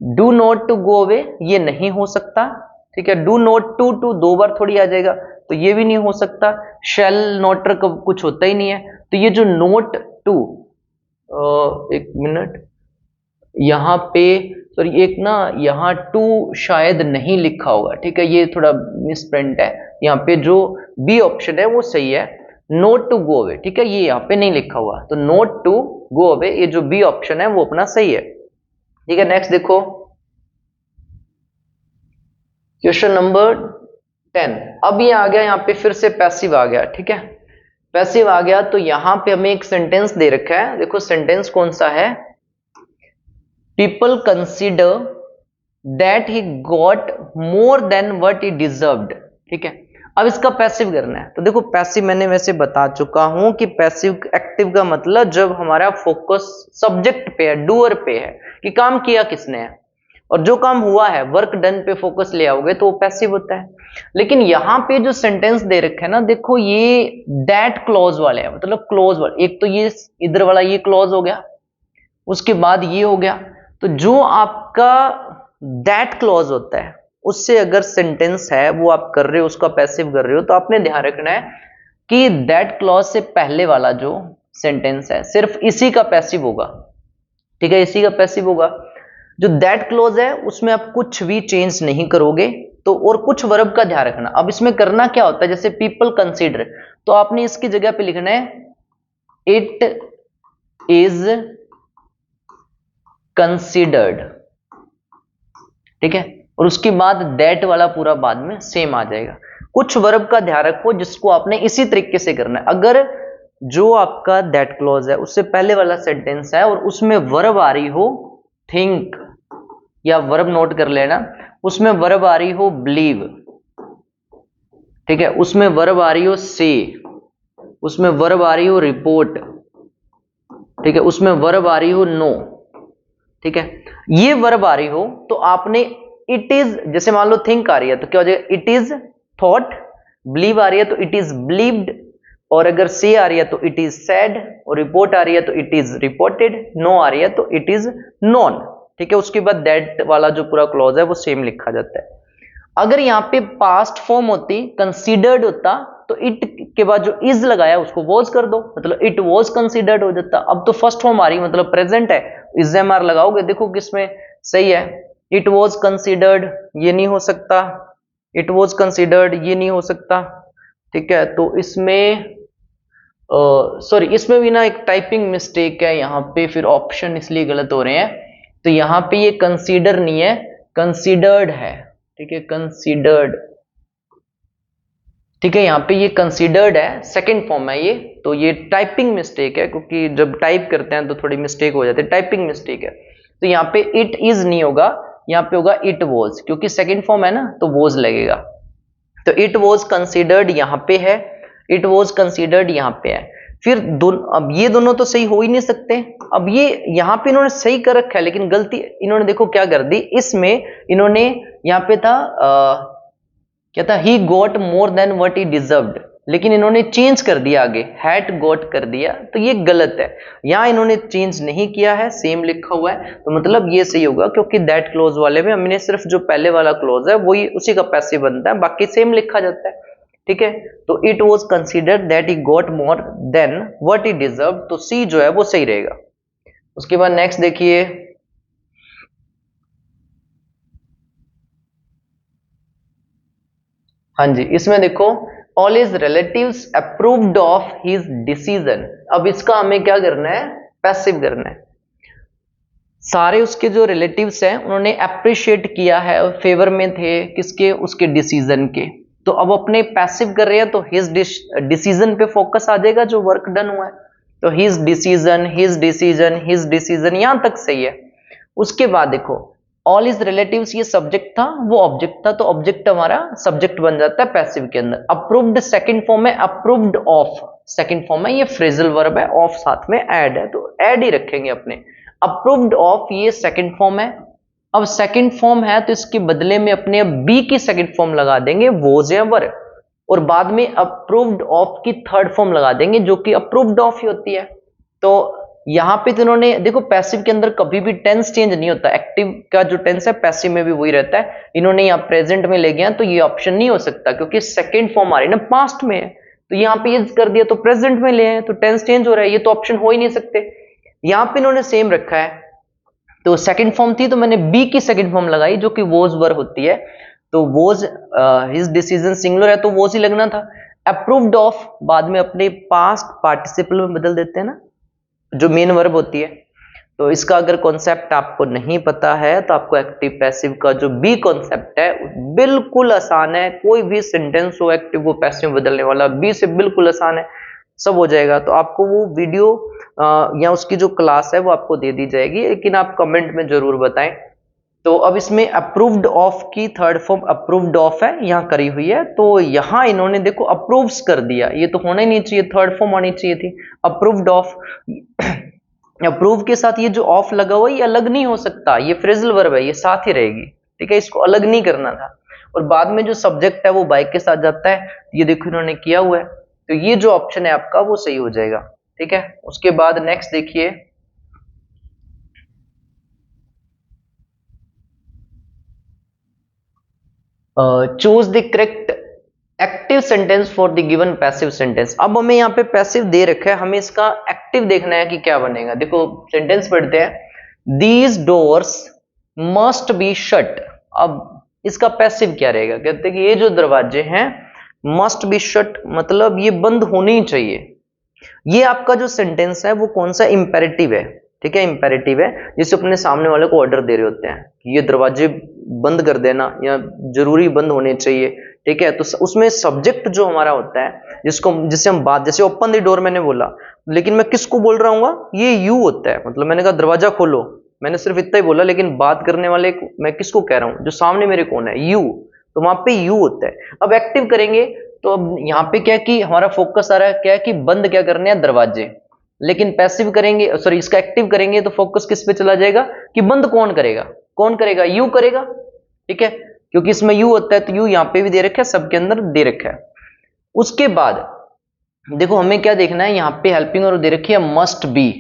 do not to go away, ये नहीं हो सकता, ठीक है। डू नॉट टू, टू दो बार थोड़ी आ जाएगा, तो ये भी नहीं हो सकता। शेल नोटर का कुछ होता ही नहीं है, तो ये जो नोट टू, एक मिनट, यहाँ पे सॉरी, एक ना यहाँ टू शायद नहीं लिखा होगा, ठीक है, ये थोड़ा मिसप्रिंट है। यहाँ पे जो बी ऑप्शन है वो सही है, नोट टू गो अवे, ठीक है, ये यहाँ पे नहीं लिखा हुआ, तो नोट टू गो अवे, ये जो बी ऑप्शन है वो अपना सही है, ठीक है। नेक्स्ट देखो, क्वेश्चन नंबर 10। अब ये आ गया, यहाँ पे फिर से पैसिव आ गया, ठीक है, पैसिव आ गया। तो यहां पे हमें एक सेंटेंस दे रखा है, देखो सेंटेंस कौन सा है, people consider that he got more than what he deserved, ठीक है। अब इसका पैसिव करना है, तो देखो पैसिव मैंने वैसे बता चुका हूं कि पैसिव एक्टिव का मतलब जब हमारा फोकस सब्जेक्ट पे है, डूअर पे है, कि काम किया किसने है। और जो काम हुआ है वर्क डन पे फोकस ले आओगे तो वो पैसिव होता है। लेकिन यहाँ पे जो सेंटेंस दे रखे है ना, देखो ये दैट क्लॉज वाले हैं, मतलब क्लॉज वाले, एक तो ये इधर वाला ये क्लॉज हो गया, उसके बाद ये हो गया। तो जो आपका दैट क्लॉज होता है उससे अगर सेंटेंस है वो आप कर रहे हो, उसका पैसिव कर रहे हो, तो आपने ध्यान रखना है कि दैट क्लॉज से पहले वाला जो सेंटेंस है सिर्फ इसी का पैसिव होगा, ठीक है, इसी का पैसिव होगा। जो दैट क्लॉज है उसमें आप कुछ भी चेंज नहीं करोगे। तो और कुछ वर्ब का ध्यान रखना। अब इसमें करना क्या होता है, जैसे पीपल कंसीडर, तो आपने इसकी जगह पे लिखना है इट इज कंसीडर्ड, ठीक है, और उसके बाद दैट वाला पूरा बाद में सेम आ जाएगा। कुछ वर्ब का ध्यान रखो जिसको आपने इसी तरीके से करना है। अगर जो आपका दैट क्लॉज है उससे पहले वाला सेंटेंस है और उसमें वर्ब आ रही हो थिंक, या वर्ब नोट कर लेना, उसमें वर्ब आ रही हो बिलीव, ठीक है, उसमें वर्ब आ रही हो से, उसमें वर्ब आ रही हो रिपोर्ट, ठीक है, उसमें वर्ब आ रही हो नो, ठीक है, ये वर्ब आ रही हो तो आपने इट इज, जैसे मान लो थिंक आ रही है तो क्या हो जाएगा, इट इज थॉट, बिलीव आ रही है तो इट इज बिलीव्ड, और अगर से आ रही है तो इट इज सेड, और रिपोर्ट आ रही है तो इट इज रिपोर्टेड, नो आ रही है तो इट इज नोन, ठीक है। उसके बाद दैट वाला जो पूरा क्लॉज है वो सेम लिखा जाता है। अगर यहाँ पे पास्ट फॉर्म होती, कंसीडर्ड होता, तो इट के बाद जो इज लगाया उसको वॉज कर दो, मतलब इट वॉज कंसीडर्ड हो जाता। अब तो फर्स्ट फॉर्म आ रही मतलब प्रेजेंट है, इज एम आर लगाओगे, देखो किसमें सही है, इट वॉज कंसीडर्ड ये नहीं हो सकता, इट वॉज कंसीडर्ड ये नहीं हो सकता, ठीक है। तो इसमें सॉरी इसमें भी ना एक टाइपिंग मिस्टेक है यहाँ पे, फिर ऑप्शन इसलिए गलत हो रहे हैं। तो यहाँ पे ये कंसीडर नहीं है, कंसीडर्ड है, ठीक है, कंसीडर्ड, ठीक है, यहाँ पे ये कंसीडर्ड है, सेकंड फॉर्म है ये। तो ये टाइपिंग मिस्टेक है, क्योंकि जब टाइप करते हैं तो थोड़ी मिस्टेक हो जाती है, टाइपिंग मिस्टेक है। तो यहाँ पे इट इज नहीं होगा, यहाँ पे होगा इट वॉज, क्योंकि सेकंड फॉर्म है ना तो वॉज लगेगा। तो इट वॉज कंसीडर्ड यहाँ पे है, इट वॉज कंसीडर्ड यहाँ पे है। फिर अब ये दोनों तो सही हो ही नहीं सकते। अब ये यहाँ पे इन्होंने सही कर रखा है, लेकिन गलती इन्होंने देखो क्या कर दी, इसमें इन्होंने यहाँ पे था क्या था, he got more than what he deserved, लेकिन इन्होंने चेंज कर दिया आगे, हैड गॉट कर दिया, तो ये गलत है। यहाँ इन्होंने चेंज नहीं किया है, सेम लिखा हुआ है, तो मतलब ये सही होगा, क्योंकि दैट क्लोज वाले में हमने सिर्फ जो पहले वाला क्लोज है वही उसी का पैसिव बनता है, बाकी सेम लिखा जाता है, ठीक है। तो it was considered that he got more than what he deserve, तो सी जो है वो सही रहेगा। उसके बाद नेक्स्ट देखिए, हाँ जी, इसमें देखो all his relatives approved of his decision. अब इसका हमें क्या करना है, पैसिव करना है। सारे उसके जो रिलेटिव्स हैं उन्होंने अप्रिशिएट किया है, फेवर में थे किसके, उसके डिसीजन के। तो अब अपने पैसिव कर रहे हैं तो हिज डिसीजन पे फोकस आ जाएगा जो वर्क डन हुआ है। तो his decision, his decision, his decision, यहां तक सही है। उसके बाद देखो ऑल इज रिलेटिव्स, ये सब्जेक्ट था, वो ऑब्जेक्ट था, तो ऑब्जेक्ट हमारा सब्जेक्ट बन जाता है पैसिव के अंदर। अप्रूव्ड सेकंड फॉर्म है, अप्रूव्ड ऑफ सेकंड फॉर्म है, ये फ्रेजल वर्ब है, ऑफ साथ में ऐड है तो ऐड ही रखेंगे अपने। अप्रूव्ड ऑफ ये सेकंड फॉर्म है। अब सेकंड फॉर्म है तो इसके बदले में अपने बी की सेकंड फॉर्म लगा देंगे, वोज या वर, और बाद में अप्रूव्ड ऑफ की थर्ड फॉर्म लगा देंगे जो कि अप्रूव्ड ऑफ ही होती है। तो यहां पे तो इन्होंने देखो पैसिव के अंदर कभी भी टेंस चेंज नहीं होता, एक्टिव का जो टेंस है पैसिव में भी वही रहता है। इन्होंने यहाँ प्रेजेंट में ले गया तो ये ऑप्शन नहीं हो सकता, क्योंकि सेकंड फॉर्म आ रही है ना, पास्ट में है, तो यहाँ पे यूज कर दिया तो प्रेजेंट में ले आए तो टेंस चेंज हो रहा है, ये तो ऑप्शन हो ही नहीं सकते। यहाँ पे इन्होंने सेम रखा है, तो सेकंड फॉर्म थी तो मैंने बी की सेकंड फॉर्म लगाई जो कि वोज वर होती है। तो वोज हिज डिसीजन सिंगुलर है तो वोज ही लगना था। अप्रूव्ड ऑफ बाद में अपने पास्ट पार्टिसिपल में बदल देते हैं ना, जो मेन वर्ब होती है। तो इसका अगर कॉन्सेप्ट आपको नहीं पता है तो आपको एक्टिव पैसिव का जो बी कॉन्सेप्ट है बिल्कुल आसान है, कोई भी सेंटेंस हो एक्टिव को पैसिव में बदलने वाला बी से बिल्कुल आसान है, सब हो जाएगा। तो आपको वो वीडियो या उसकी जो क्लास है वो आपको दे दी जाएगी, लेकिन आप कमेंट में जरूर बताएं। तो अब इसमें अप्रूव्ड ऑफ की थर्ड फॉर्म अप्रूव्ड ऑफ है, यहाँ करी हुई है, तो यहाँ इन्होंने देखो अप्रूव्स कर दिया, ये तो होना ही नहीं चाहिए, थर्ड फॉर्म होनी चाहिए थी अप्रूव्ड ऑफ। अप्रूव के साथ ये जो ऑफ लगा हुआ है ये अलग नहीं हो सकता, ये फ्रेजल वर्ब है, ये साथ ही रहेगी, ठीक है, इसको अलग नहीं करना था। और बाद में जो सब्जेक्ट है वो बाय के साथ जाता है, ये देखो इन्होंने किया हुआ है, तो ये जो ऑप्शन है आपका वो सही हो जाएगा, ठीक है। उसके बाद नेक्स्ट देखिए, choose the correct active sentence for the given passive sentence. अब हमें यहाँ पे पैसिव दे रखा है, हमें इसका एक्टिव देखना है कि क्या बनेगा। देखो सेंटेंस पढ़ते हैं, these doors must be shut. अब इसका पैसिव क्या रहेगा, कहते हैं कि ये जो दरवाजे हैं मस्ट बी शट, मतलब ये बंद होने ही चाहिए। ये आपका जो सेंटेंस है वो कौन सा, इंपेरेटिव है, ठीक है, इंपेरेटिव है, जिसे अपने सामने वाले को ऑर्डर दे रहे होते हैं कि ये दरवाजे बंद कर देना या जरूरी बंद होने चाहिए, ठीक है। तो उसमें सब्जेक्ट जो हमारा होता है जिससे हम बात, जैसे ओपन द डोर मैंने बोला, लेकिन मैं किसको बोल रहा हूँ, ये यू होता है, मतलब मैंने कहा दरवाजा खोलो, मैंने सिर्फ इतना ही बोला, लेकिन बात करने वाले मैं किसको कह रहा हूँ, जो सामने मेरे कौन है, यू, तो वहां पे यू होता है। अब एक्टिव करेंगे तो अब यहाँ पे क्या कि हमारा फोकस आ रहा है क्या कि बंद क्या करने हैं, दरवाजे। लेकिन पैसिव करेंगे, सॉरी इसका एक्टिव करेंगे तो फोकस किस पे चला जाएगा कि बंद कौन करेगा, कौन करेगा, यू करेगा, ठीक है, क्योंकि इसमें यू होता है, तो यू यहाँ पे भी दे रखा है, सबके अंदर दे रखा है। उसके बाद देखो हमें क्या देखना है, यहाँ पे हेल्पिंग वर्ब दे रखी है मस्ट बी,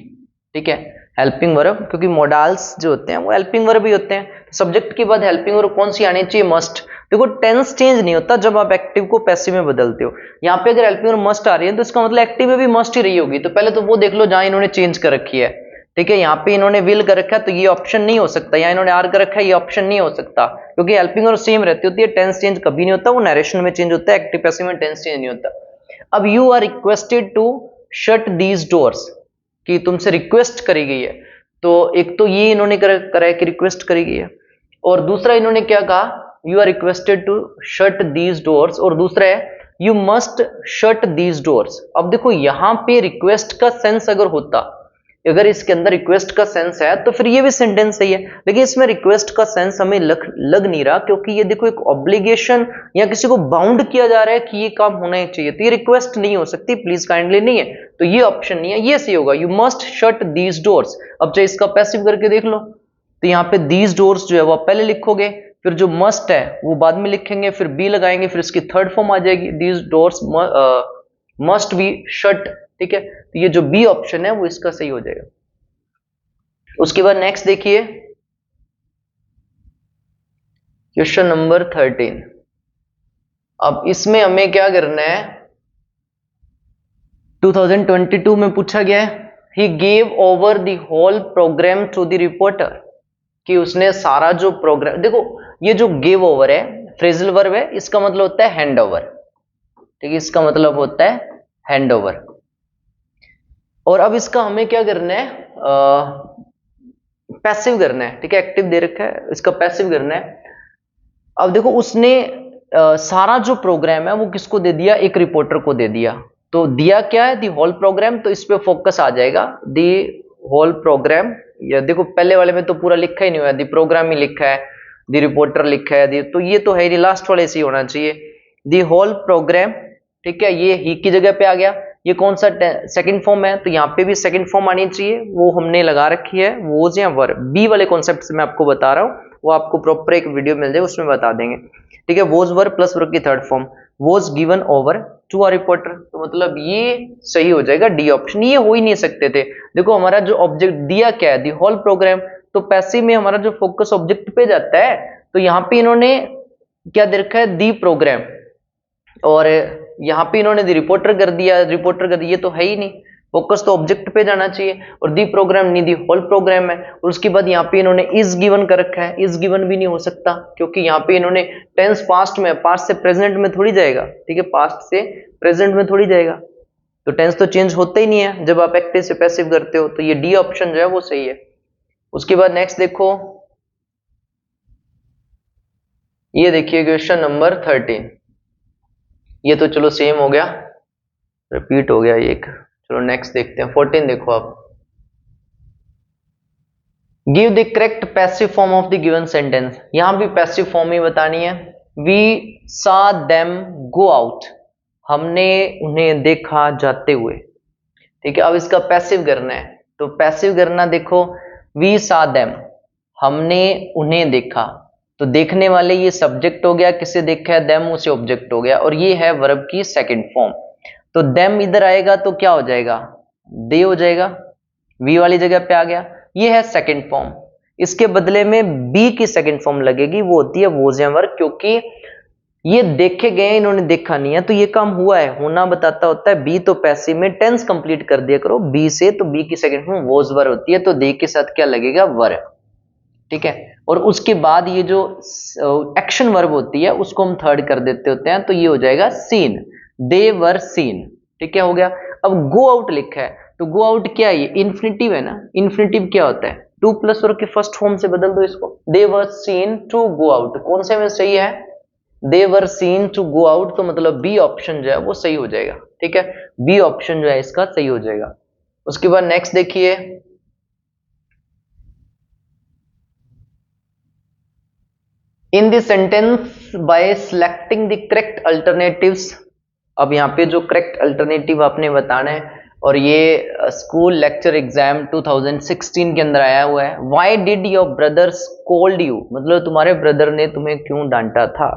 ठीक है, हेल्पिंग वर्ब, क्योंकि मॉडल्स जो होते हैं वो हेल्पिंग वर्ब ही होते हैं। सब्जेक्ट के बाद हेल्पिंग वर्ब कौन सी आनी चाहिए, मस्ट। देखो टेंस चेंज नहीं होता जब आप एक्टिव को पैसिव में बदलते हो। यहाँ पे अगर हेल्पिंग वर्ब मस्ट आ रही है तो इसका मतलब एक्टिव में भी मस्ट ही रही होगी, तो पहले तो वो देख लो जहां इन्होंने चेंज कर रखी है, ठीक है। यहाँ पे इन्होंने विल कर रखा है तो ये ऑप्शन नहीं हो सकता, यहाँ इन्होंने आर कर रखा है, ये ऑप्शन नहीं हो सकता, क्योंकि हेल्पिंग वर्ब सेम रहती होती है, टेंस चेंज कभी नहीं होता, वो नरेशन में चेंज होता है, एक्टिव पैसिव में टेंस चेंज नहीं होता। अब you are requested to shut these doors, कि तुमसे रिक्वेस्ट करी गई है, तो एक तो ये इन्होंने करा है कि रिक्वेस्ट करी गई है, और दूसरा इन्होंने क्या कहा, you are requested to shut these doors, और दूसरा है you must shut these doors. अब देखो यहां पे रिक्वेस्ट का सेंस अगर होता, अगर इसके अंदर रिक्वेस्ट का सेंस है तो फिर ये भी सेंटेंस सही है, लेकिन इसमें रिक्वेस्ट का सेंस हमें लग नहीं रहा, क्योंकि ये देखो एक ऑब्लिगेशन या किसी को बाउंड किया जा रहा है कि ये काम होना ही चाहिए, तो ये रिक्वेस्ट नहीं हो सकती, प्लीज काइंडली नहीं है, तो ये ऑप्शन नहीं है, ये सही होगा, you must shut these doors. अब चाहे इसका पैसिव करके देख लो, तो यहाँ पे दीज डोर्स जो है वो आप पहले लिखोगे, फिर जो मस्ट है वो बाद में लिखेंगे, फिर बी लगाएंगे, फिर इसकी थर्ड फॉर्म आ जाएगी, these doors must be shut, ठीक है। तो ये जो बी ऑप्शन है वो इसका सही हो जाएगा। उसके बाद नेक्स्ट देखिए क्वेश्चन नंबर 13। अब इसमें हमें क्या करना है, 2022 में पूछा गया है, he gave over the whole programme to the reporter, कि उसने सारा जो प्रोग्राम, देखो ये जो गेव ओवर है फ्रेजल वर्ब है, इसका मतलब होता है हैंड ओवर, ठीक है, इसका मतलब होता है हैंड ओवर। और अब इसका हमें क्या करना है, पैसिव करना है, ठीक है, एक्टिव दे रखा है, इसका पैसिव करना है। अब देखो उसने सारा जो प्रोग्राम है वो किसको दे दिया, एक रिपोर्टर को दे दिया, तो दिया क्या है, दी होल प्रोग्राम, तो इस पे फोकस आ जाएगा, दी होल प्रोग्राम। या देखो पहले वाले में तो पूरा लिखा ही नहीं हुआ, दी प्रोग्राम ही लिखा है, दी रिपोर्टर लिखा है, तो ये तो है नहीं, लास्ट वाले से ही होना चाहिए, दी होल प्रोग्राम, ठीक है, ये ही की जगह पे आ गया। ये कौन सा सेकंड फॉर्म है, तो यहाँ पे भी सेकंड फॉर्म आनी चाहिए, वो हमने लगा रखी है, वोज या वर, बी वाले कॉन्सेप्ट से मैं आपको बता रहा हूँ, वो आपको प्रॉपर एक वीडियो मिल जाए उसमें बता देंगे, ठीक है। वोज वर प्लस वर्ब की third form, was given over to a reporter, तो मतलब ये सही हो जाएगा डी ऑप्शन, ये हो ही नहीं सकते थे। देखो हमारा जो ऑब्जेक्ट दिया क्या है, दी होल प्रोग्राम, तो पैसिव में हमारा जो फोकस ऑब्जेक्ट पे जाता है, तो यहाँ पे इन्होंने क्या दे रखा है, दी प्रोग्राम, और यहाँ पे इन्होंने दी रिपोर्टर कर दिया, रिपोर्टर कर दिया, ये तो है ही नहीं, फोकस तो ऑब्जेक्ट पे जाना चाहिए, और दी प्रोग्राम नहीं, दी होल प्रोग्राम है। और उसके बाद यहाँ पे इन्होंने इज गिवन कर रखा है, इज गिवन भी नहीं हो सकता, क्योंकि यहाँ पे इन्होंने टेंस पास्ट में, पास्ट से प्रेजेंट में थोड़ी जाएगा, ठीक है, पास्ट से प्रेजेंट में थोड़ी जाएगा, तो टेंस तो चेंज होता ही नहीं है जब आप एक्टिव से पैसिव करते हो, तो ये डी ऑप्शन जो है वो सही है। उसके बाद नेक्स्ट देखो, ये देखिए क्वेश्चन नंबर 13, ये तो चलो सेम हो गया, रिपीट हो गया एक, चलो नेक्स्ट देखते हैं 14। देखो आप, give the correct passive form of the given sentence, यहां भी पैसिव फॉर्म ही बतानी है। We saw them go out, हमने उन्हें देखा जाते हुए, ठीक है। अब इसका पैसिव करना है, तो पैसिव करना देखो, वी सा देम, हमने उन्हें देखा, तो देखने वाले ये सब्जेक्ट हो गया, किसे देखा है, देम उसे ऑब्जेक्ट हो गया, और ये है वर्ब की सेकंड फॉर्म। तो देम इधर आएगा तो क्या हो जाएगा, दे हो जाएगा, वी वाली जगह पे आ गया, ये है सेकंड फॉर्म। इसके बदले में बी की सेकंड फॉर्म लगेगी, वो होती है वोज या वर, क्योंकि ये देखे गए, इन्होंने देखा नहीं है, तो ये काम हुआ है, होना बताता होता है। बी तो पैसिव में टेंस कंप्लीट कर दिया करो बी से, तो बी की सेकंड फॉर्म वोज वर होती है, तो दे के साथ क्या लगेगा, वर, ठीक है। और उसके बाद ये जो एक्शन वर्ब होती है उसको हम थर्ड कर देते होते हैं, तो ये हो जाएगा सीन, दे वर सीन, ठीक है, हो गया। अब गो आउट लिखा है, तो गो आउट क्या है, ये इन्फिनिटिव है ना, इन्फिनिटिव क्या होता है, टू प्लस वर्ब के फर्स्ट फॉर्म से बदल दो इसको, they were seen to go out, कौन से में सही है, they were seen to go out, तो मतलब बी ऑप्शन जो है वो सही हो जाएगा, ठीक है, बी ऑप्शन जो है इसका सही हो जाएगा। उसके बाद नेक्स्ट देखिए, in the sentence by selecting the correct alternatives. अब यहाँ पे जो करेक्ट अल्टरनेटिव आपने बताना है, और ये स्कूल लेक्चर एग्जाम 2016 के अंदर आया हुआ है। Why did your brother scold you, मतलब तुम्हारे ब्रदर ने तुम्हें क्यों डांटा था।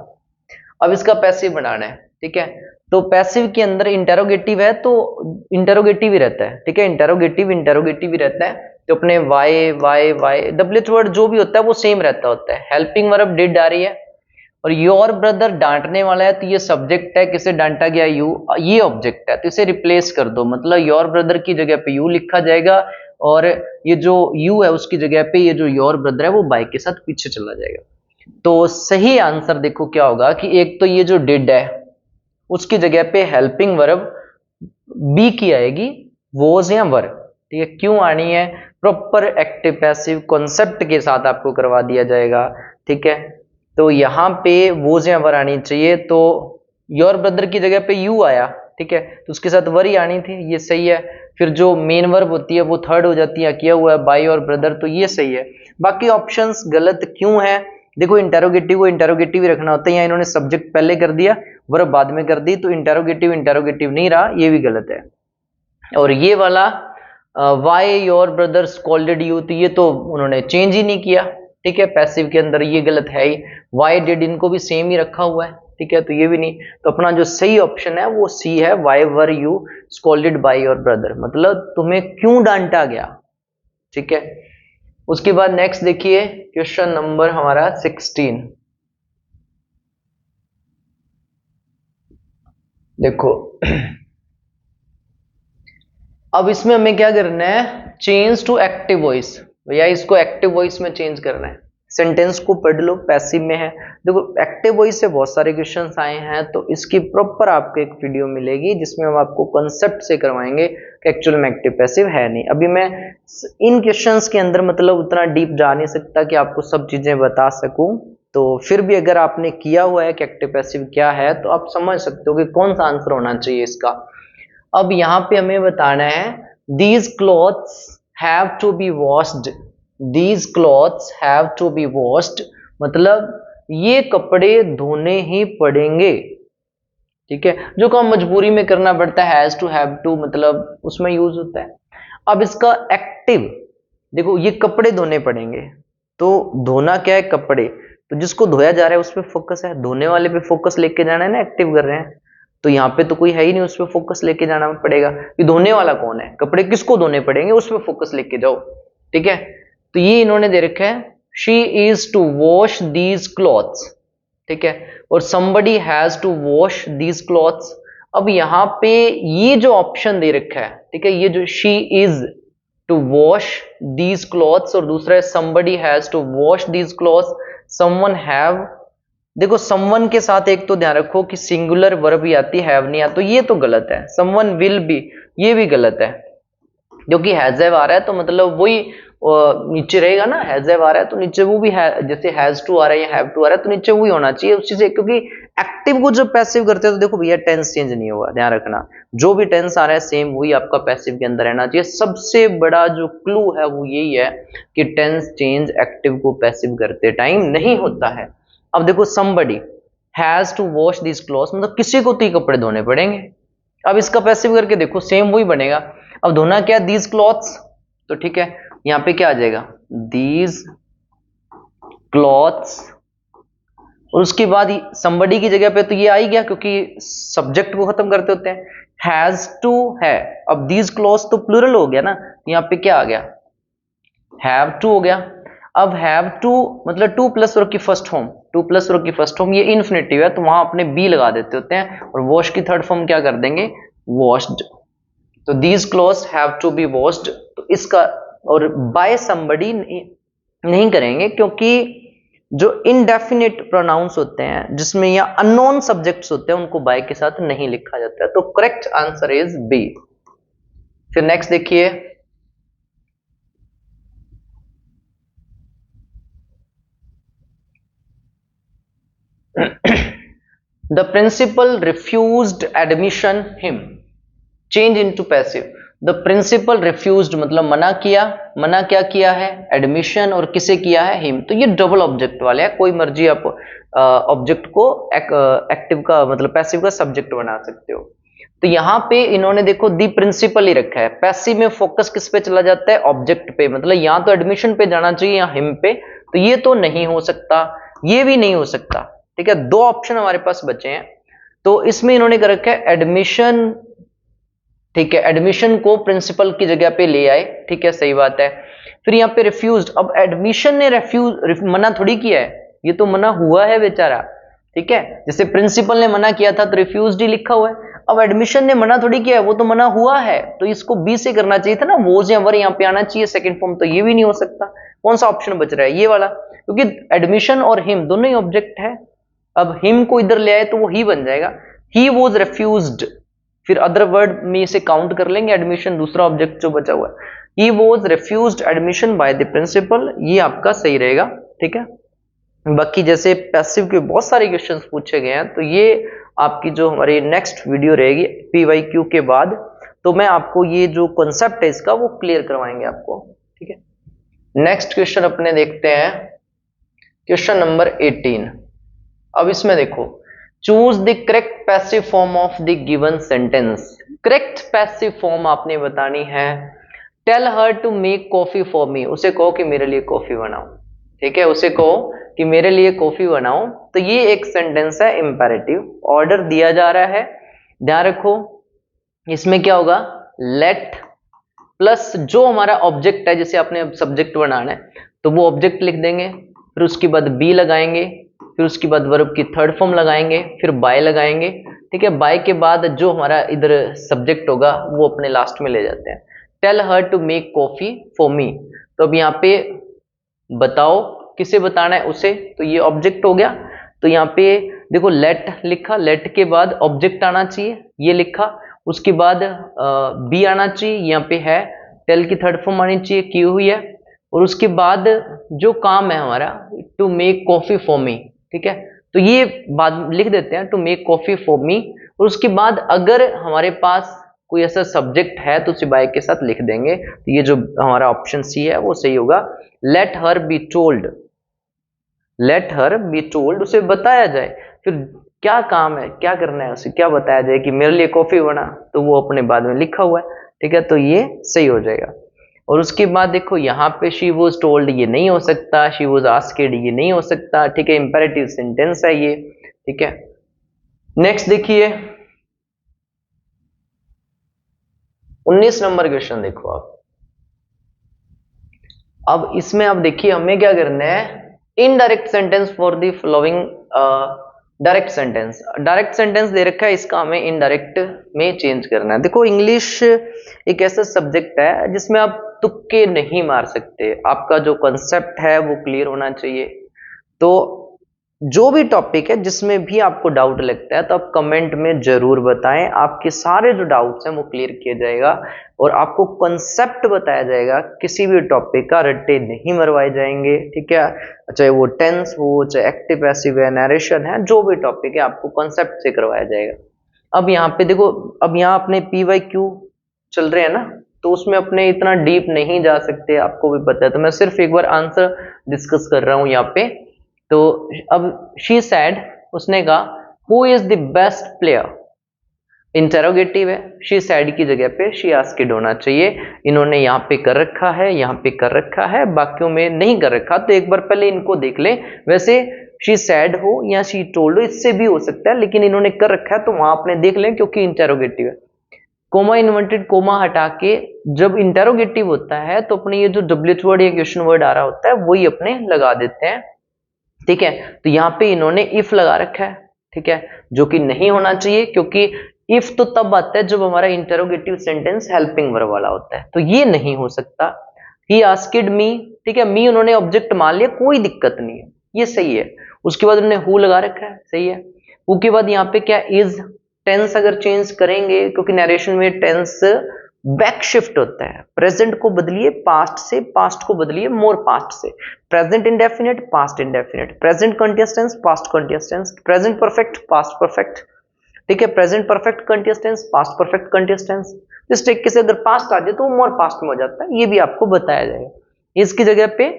अब इसका पैसिव बनाना है, ठीक है, तो पैसिव के अंदर इंटेरोगेटिव है तो इंटेरोगेटिव ही रहता है, ठीक है, इंटेरोगेटिव ही रहता है, तो अपने why why why WH word जो भी होता है वो सेम रहता होता है। हेल्पिंग वर्ब डिड आ रही है, और योर ब्रदर डांटने वाला है, तो ये सब्जेक्ट है, किसे डांटा गया, यू, ये ऑब्जेक्ट है, तो इसे रिप्लेस कर दो, मतलब योर ब्रदर की जगह पे यू लिखा जाएगा, और ये जो यू है उसकी जगह पे ये जो योर ब्रदर है वो बाय के साथ पीछे चला जाएगा। तो सही आंसर देखो क्या होगा कि एक तो ये जो डिड है उसकी जगह पे हेल्पिंग वर्ब बी की आएगी, वोज या वर, ठीक है, क्यों आनी है, प्रॉपर एक्टिव पैसिव कॉन्सेप्ट के साथ आपको करवा दिया जाएगा, ठीक है। तो यहाँ पे वोज या वर आनी चाहिए, तो योर ब्रदर की जगह पे यू आया, ठीक है, तो उसके साथ वर ही आनी थी, ये सही है। फिर जो मेन वर्ब होती है वो थर्ड हो जाती है, किया हुआ है बाय और ब्रदर, तो ये सही है। बाकी ऑप्शंस गलत क्यों है, देखो इंटेरोगेटिव को इंटेरोगेटिव ही रखना होता है, या इन्होंने सब्जेक्ट पहले कर दिया वर्ब बाद में कर दी, तो इंटेरोगेटिव नहीं रहा, ये भी गलत है। और ये वाला why your brother scolded you, तो ये तो उन्होंने चेंज ही नहीं किया, ठीक है, पैसिव के अंदर ये गलत है ही। वाई डिड इनको भी सेम ही रखा हुआ है, ठीक है, तो ये भी नहीं, तो अपना जो सही ऑप्शन है वो सी है, why were you scolded by your brother, मतलब तुम्हें क्यों डांटा गया, ठीक है। उसके बाद नेक्स्ट देखिए क्वेश्चन नंबर हमारा 16, देखो अब इसमें हमें क्या करना है, चेंज टू एक्टिव वॉइस, भैया इसको एक्टिव वॉइस में चेंज करना है। सेंटेंस को पढ़ लो, पैसिव में है, देखो एक्टिव वॉइस से बहुत सारे क्वेश्चंस आए हैं, तो इसकी प्रॉपर आपको एक वीडियो मिलेगी जिसमें हम आपको कॉन्सेप्ट से करवाएंगे कि एक्चुअल में एक्टिव पैसिव है नहीं। अभी मैं इन क्वेश्चंस के अंदर मतलब उतना डीप जा नहीं सकता कि आपको सब चीजें बता सकूं, तो फिर भी अगर आपने किया हुआ है कि एक्टिव पैसिव क्या है तो आप समझ सकते हो कि कौन सा आंसर होना चाहिए इसका। अब यहाँ पे हमें बताना है, these clothes have to be washed, these clothes have to be washed, मतलब ये कपड़े धोने ही पड़ेंगे, ठीक है, जो काम मजबूरी में करना पड़ता है, हैज टू हैव टू मतलब उसमें यूज होता है। अब इसका एक्टिव देखो, ये कपड़े धोने पड़ेंगे, तो धोना क्या है, कपड़े, तो जिसको धोया जा रहा है उस पर फोकस है, धोने वाले पे फोकस लेके जाना है ना, एक्टिव कर रहे हैं, तो यहाँ पे तो कोई है ही नहीं, उस पर फोकस लेके जाना पड़ेगा कि धोने वाला कौन है, कपड़े किसको धोने पड़ेंगे, उस पर फोकस लेके जाओ, ठीक है। तो ये इन्होंने दे रखा है, she is to wash these clothes, ठीक है, और somebody has to wash these clothes. अब यहाँ पे ये जो ऑप्शन दे रखा है, ठीक है, ये जो she is to wash these clothes और दूसरा है somebody has to wash these clothes, someone have, देखो someone के साथ एक तो ध्यान रखो कि सिंगुलर वर्ब ही आती है, हैव नहीं आता, तो ये तो गलत है। someone विल बी, ये भी गलत है, क्योंकि हैज हैव आ रहा है तो मतलब वही नीचे रहेगा ना, हैज हैव आ रहा है तो नीचे वो भी है, जैसे हैज टू आ रहा है या हैव टू आ रहा है तो नीचे वही होना चाहिए उसी से, क्योंकि एक्टिव को जब पैसिव करते हैं तो देखो भैया टेंस चेंज नहीं होगा, ध्यान रखना, जो भी टेंस आ रहा है सेम वही आपका पैसिव के अंदर रहना चाहिए। सबसे बड़ा जो क्लू है वो यही है कि टेंस चेंज एक्टिव को पैसिव करते टाइम नहीं होता है। अब देखो somebody has to wash this clothes, मतलब किसी को तो ये कपड़े धोने पड़ेंगे। अब इसका पैसिव करके देखो सेम वही बनेगा। अब धोना क्या, दीज क्लॉथ्स, तो ठीक है, यहाँ पे क्या आ जाएगा, दीज क्लॉथ्स, और उसके बाद somebody की जगह पे तो ये आ ही गया क्योंकि सब्जेक्ट को खत्म करते होते हैं, हैज टू है। अब दीज क्लॉथ्स तो प्लूरल हो गया ना, तो यहाँ पे क्या आ गया, हैव टू हो गया। अब हैव टू मतलब टू प्लस वर्ब की first form, to plus verb की फर्स्ट फॉर्म ये इन्फिनेटिव है, तो वहां अपने बी लगा देते होते हैं, और वॉश की थर्ड फॉर्म क्या कर देंगे, वॉश्ड। तो these clothes have to be washed, तो इसका और बाय समबडी नहीं करेंगे क्योंकि जो इनडेफिनिट प्रोनाउंस होते हैं जिसमें या अननोन सब्जेक्ट्स होते हैं उनको बाय के साथ नहीं लिखा जाता है। तो करेक्ट आंसर इज बी। फिर नेक्स्ट देखिए, the principal refused admission him, change into passive. The principal refused मतलब मना किया, मना क्या किया है, एडमिशन, और किसे किया है, हिम। तो ये डबल ऑब्जेक्ट वाले है, कोई मर्जी आप ऑब्जेक्ट को एक्टिव का मतलब पैसिव का सब्जेक्ट बना सकते हो। तो यहाँ पे इन्होंने देखो दी प्रिंसिपल ही रखा है, पैसिव में फोकस किस पे चला जाता है, ऑब्जेक्ट पे, मतलब यहाँ तो एडमिशन पे जाना चाहिए या हिम पे, तो ये तो नहीं हो सकता, ये भी नहीं हो सकता। ठीक है, दो ऑप्शन हमारे पास बचे हैं, तो इसमें इन्होंने कर रखा है एडमिशन। ठीक है, एडमिशन को प्रिंसिपल की जगह पे ले आए, ठीक है, सही बात है। फिर यहाँ पे रिफ्यूज्ड, अब एडमिशन ने मना थोड़ी किया है, ये तो मना हुआ है बेचारा। ठीक है, जैसे प्रिंसिपल ने मना किया था तो रिफ्यूज्ड ही लिखा हुआ है, अब एडमिशन ने मना थोड़ी किया है, वो तो मना हुआ है, तो इसको बी से करना चाहिए था ना, वोज या वर यहाँ पे आना चाहिए सेकंड फॉर्म, तो ये भी नहीं हो सकता। कौन सा ऑप्शन बच रहा है, ये वाला, क्योंकि एडमिशन और हिम दोनों ही ऑब्जेक्ट है। अब हिम को इधर ले आए तो वो ही बन जाएगा, ही वॉज रिफ्यूज्ड, फिर अदर वर्ड में इसे काउंट कर लेंगे, एडमिशन दूसरा ऑब्जेक्ट जो बचा हुआ है, he was refused admission by the principal, ये आपका सही रहेगा। ठीक है, बाकी जैसे पैसिव के बहुत सारे क्वेश्चंस पूछे गए हैं, तो ये आपकी जो हमारी नेक्स्ट वीडियो रहेगी PYQ के बाद, तो मैं आपको ये जो कॉन्सेप्ट है इसका वो क्लियर करवाएंगे आपको। ठीक है, नेक्स्ट क्वेश्चन अपने देखते हैं, क्वेश्चन नंबर 18। अब इसमें देखो, choose the correct passive form of the given sentence. Correct passive form आपने बतानी है, tell her to make coffee for me, उसे कहो कि मेरे लिए कॉफी बनाओ। ठीक है, उसे कहो कि मेरे लिए कॉफी बनाओ, तो ये एक सेंटेंस है इंपेरेटिव, ऑर्डर दिया जा रहा है, ध्यान रखो। इसमें क्या होगा, लेट प्लस जो हमारा ऑब्जेक्ट है, जैसे आपने सब्जेक्ट बनाना है तो वो ऑब्जेक्ट लिख देंगे, फिर उसके बाद बी लगाएंगे, फिर उसके बाद वर्ब की थर्ड फॉर्म लगाएंगे, फिर बाय लगाएंगे। ठीक है, बाय के बाद जो हमारा इधर सब्जेक्ट होगा वो अपने लास्ट में ले जाते हैं, tell her to make coffee for me. तो अब यहाँ पे बताओ, किसे बताना है, उसे, तो ये ऑब्जेक्ट हो गया। तो यहाँ पे देखो लेट लिखा, लेट के बाद ऑब्जेक्ट आना चाहिए, ये लिखा, उसके बाद बी आना चाहिए, यहाँ पे है, टेल की थर्ड फॉर्म आनी चाहिए, की हुई है, और उसके बाद जो काम है हमारा to make coffee for me. ठीक है, तो ये बाद लिख देते हैं to make coffee for me, और उसके बाद अगर हमारे पास कोई ऐसा सब्जेक्ट है तो उसे बाय के साथ लिख देंगे। तो ये जो हमारा ऑप्शन सी है वो सही होगा, let her be told, let her be told, उसे बताया जाए, फिर क्या काम है, क्या करना है, उसे क्या बताया जाए कि मेरे लिए कॉफी बना, तो वो अपने बाद में लिखा हुआ है। ठीक है, तो ये सही हो जाएगा। और उसके बाद देखो यहाँ पे शी वॉज टोल्ड, ये नहीं हो सकता, शी वॉज आस्क्ड, ये नहीं हो सकता। ठीक है, इंपेरेटिव सेंटेंस है ये। ठीक है, नेक्स्ट देखिए 19 नंबर क्वेश्चन देखो आप। अब इसमें आप देखिए हमें क्या करना है, indirect sentence for the following direct sentence. Direct sentence दे रखा है, इसका हमें इनडायरेक्ट में चेंज करना है। देखो इंग्लिश एक ऐसा सब्जेक्ट है जिसमें आप तुक्के नहीं मार सकते, आपका जो कॉन्सेप्ट है वो क्लियर होना चाहिए। तो जो भी टॉपिक है जिसमें भी आपको डाउट लगता है तो आप कमेंट में जरूर बताएं, आपके सारे जो डाउट्स हैं वो क्लियर किया जाएगा, और आपको कॉन्सेप्ट बताया जाएगा, किसी भी टॉपिक का रट्टे नहीं मरवाए जाएंगे। ठीक है, चाहे वो टेंस हो, चाहे एक्टिव पैसिव है, नरेशन है, जो भी टॉपिक है आपको कॉन्सेप्ट से करवाया जाएगा। अब यहाँ पे देखो, अब यहाँ अपने PYQ चल रहे हैं ना, तो उसमें अपने इतना डीप नहीं जा सकते, आपको भी पता है, तो मैं सिर्फ एक बार आंसर डिस्कस कर रहा हूं यहाँ पे। तो अब शी सैड, उसने कहा who is the best player, interrogative है, शी सैड की जगह पे शी आस्क्ड होना चाहिए। इन्होंने यहाँ पे कर रखा है, यहाँ पे कर रखा है, बाकियों में नहीं कर रखा, तो एक बार पहले इनको देख ले। वैसे शी सैड हो या शी टोल्ड हो, इससे भी हो सकता है, लेकिन इन्होंने कर रखा है तो वहां आपने देख लें क्योंकि इंटेरोगेटिव है। कोमा इन्वर्टेड कोमा हटा के जब इंटेरोगेटिव होता है तो अपने ये जो डब्ल्यूएच वर्ड या क्वेश्चन वर्ड आ रहा होता है वही अपने लगा देते हैं, ठीक है। तो यहाँ पे इन्होंने इफ लगा रखा है, ठीक है, जो कि नहीं होना चाहिए, क्योंकि इफ तो तब आता है जब हमारा इंटेरोगेटिव सेंटेंस हेल्पिंग वर्ब वाला होता है, तो ये नहीं हो सकता। ही आस्क्ड मी, ठीक है, मी उन्होंने ऑब्जेक्ट मान लिया, कोई दिक्कत नहीं है, ये सही है। उसके बाद उन्होंने हु लगा रखा है, सही है। हु के बाद यहाँ पे क्या इज, टेंस अगर चेंज करेंगे क्योंकि नरेशन में टेंस बैक शिफ्ट होता है, प्रेजेंट को बदलिए पास्ट से, पास्ट को बदलिए मोर पास्ट से, present indefinite past indefinite, present continuous tense past continuous tense, present perfect past perfect, ठीक है, present perfect continuous tense past perfect continuous tense. इस तरीके से अगर पास्ट आ जाए तो वो मोर पास्ट में हो जाता है, ये भी आपको बताया जाएगा। इसकी जगह पे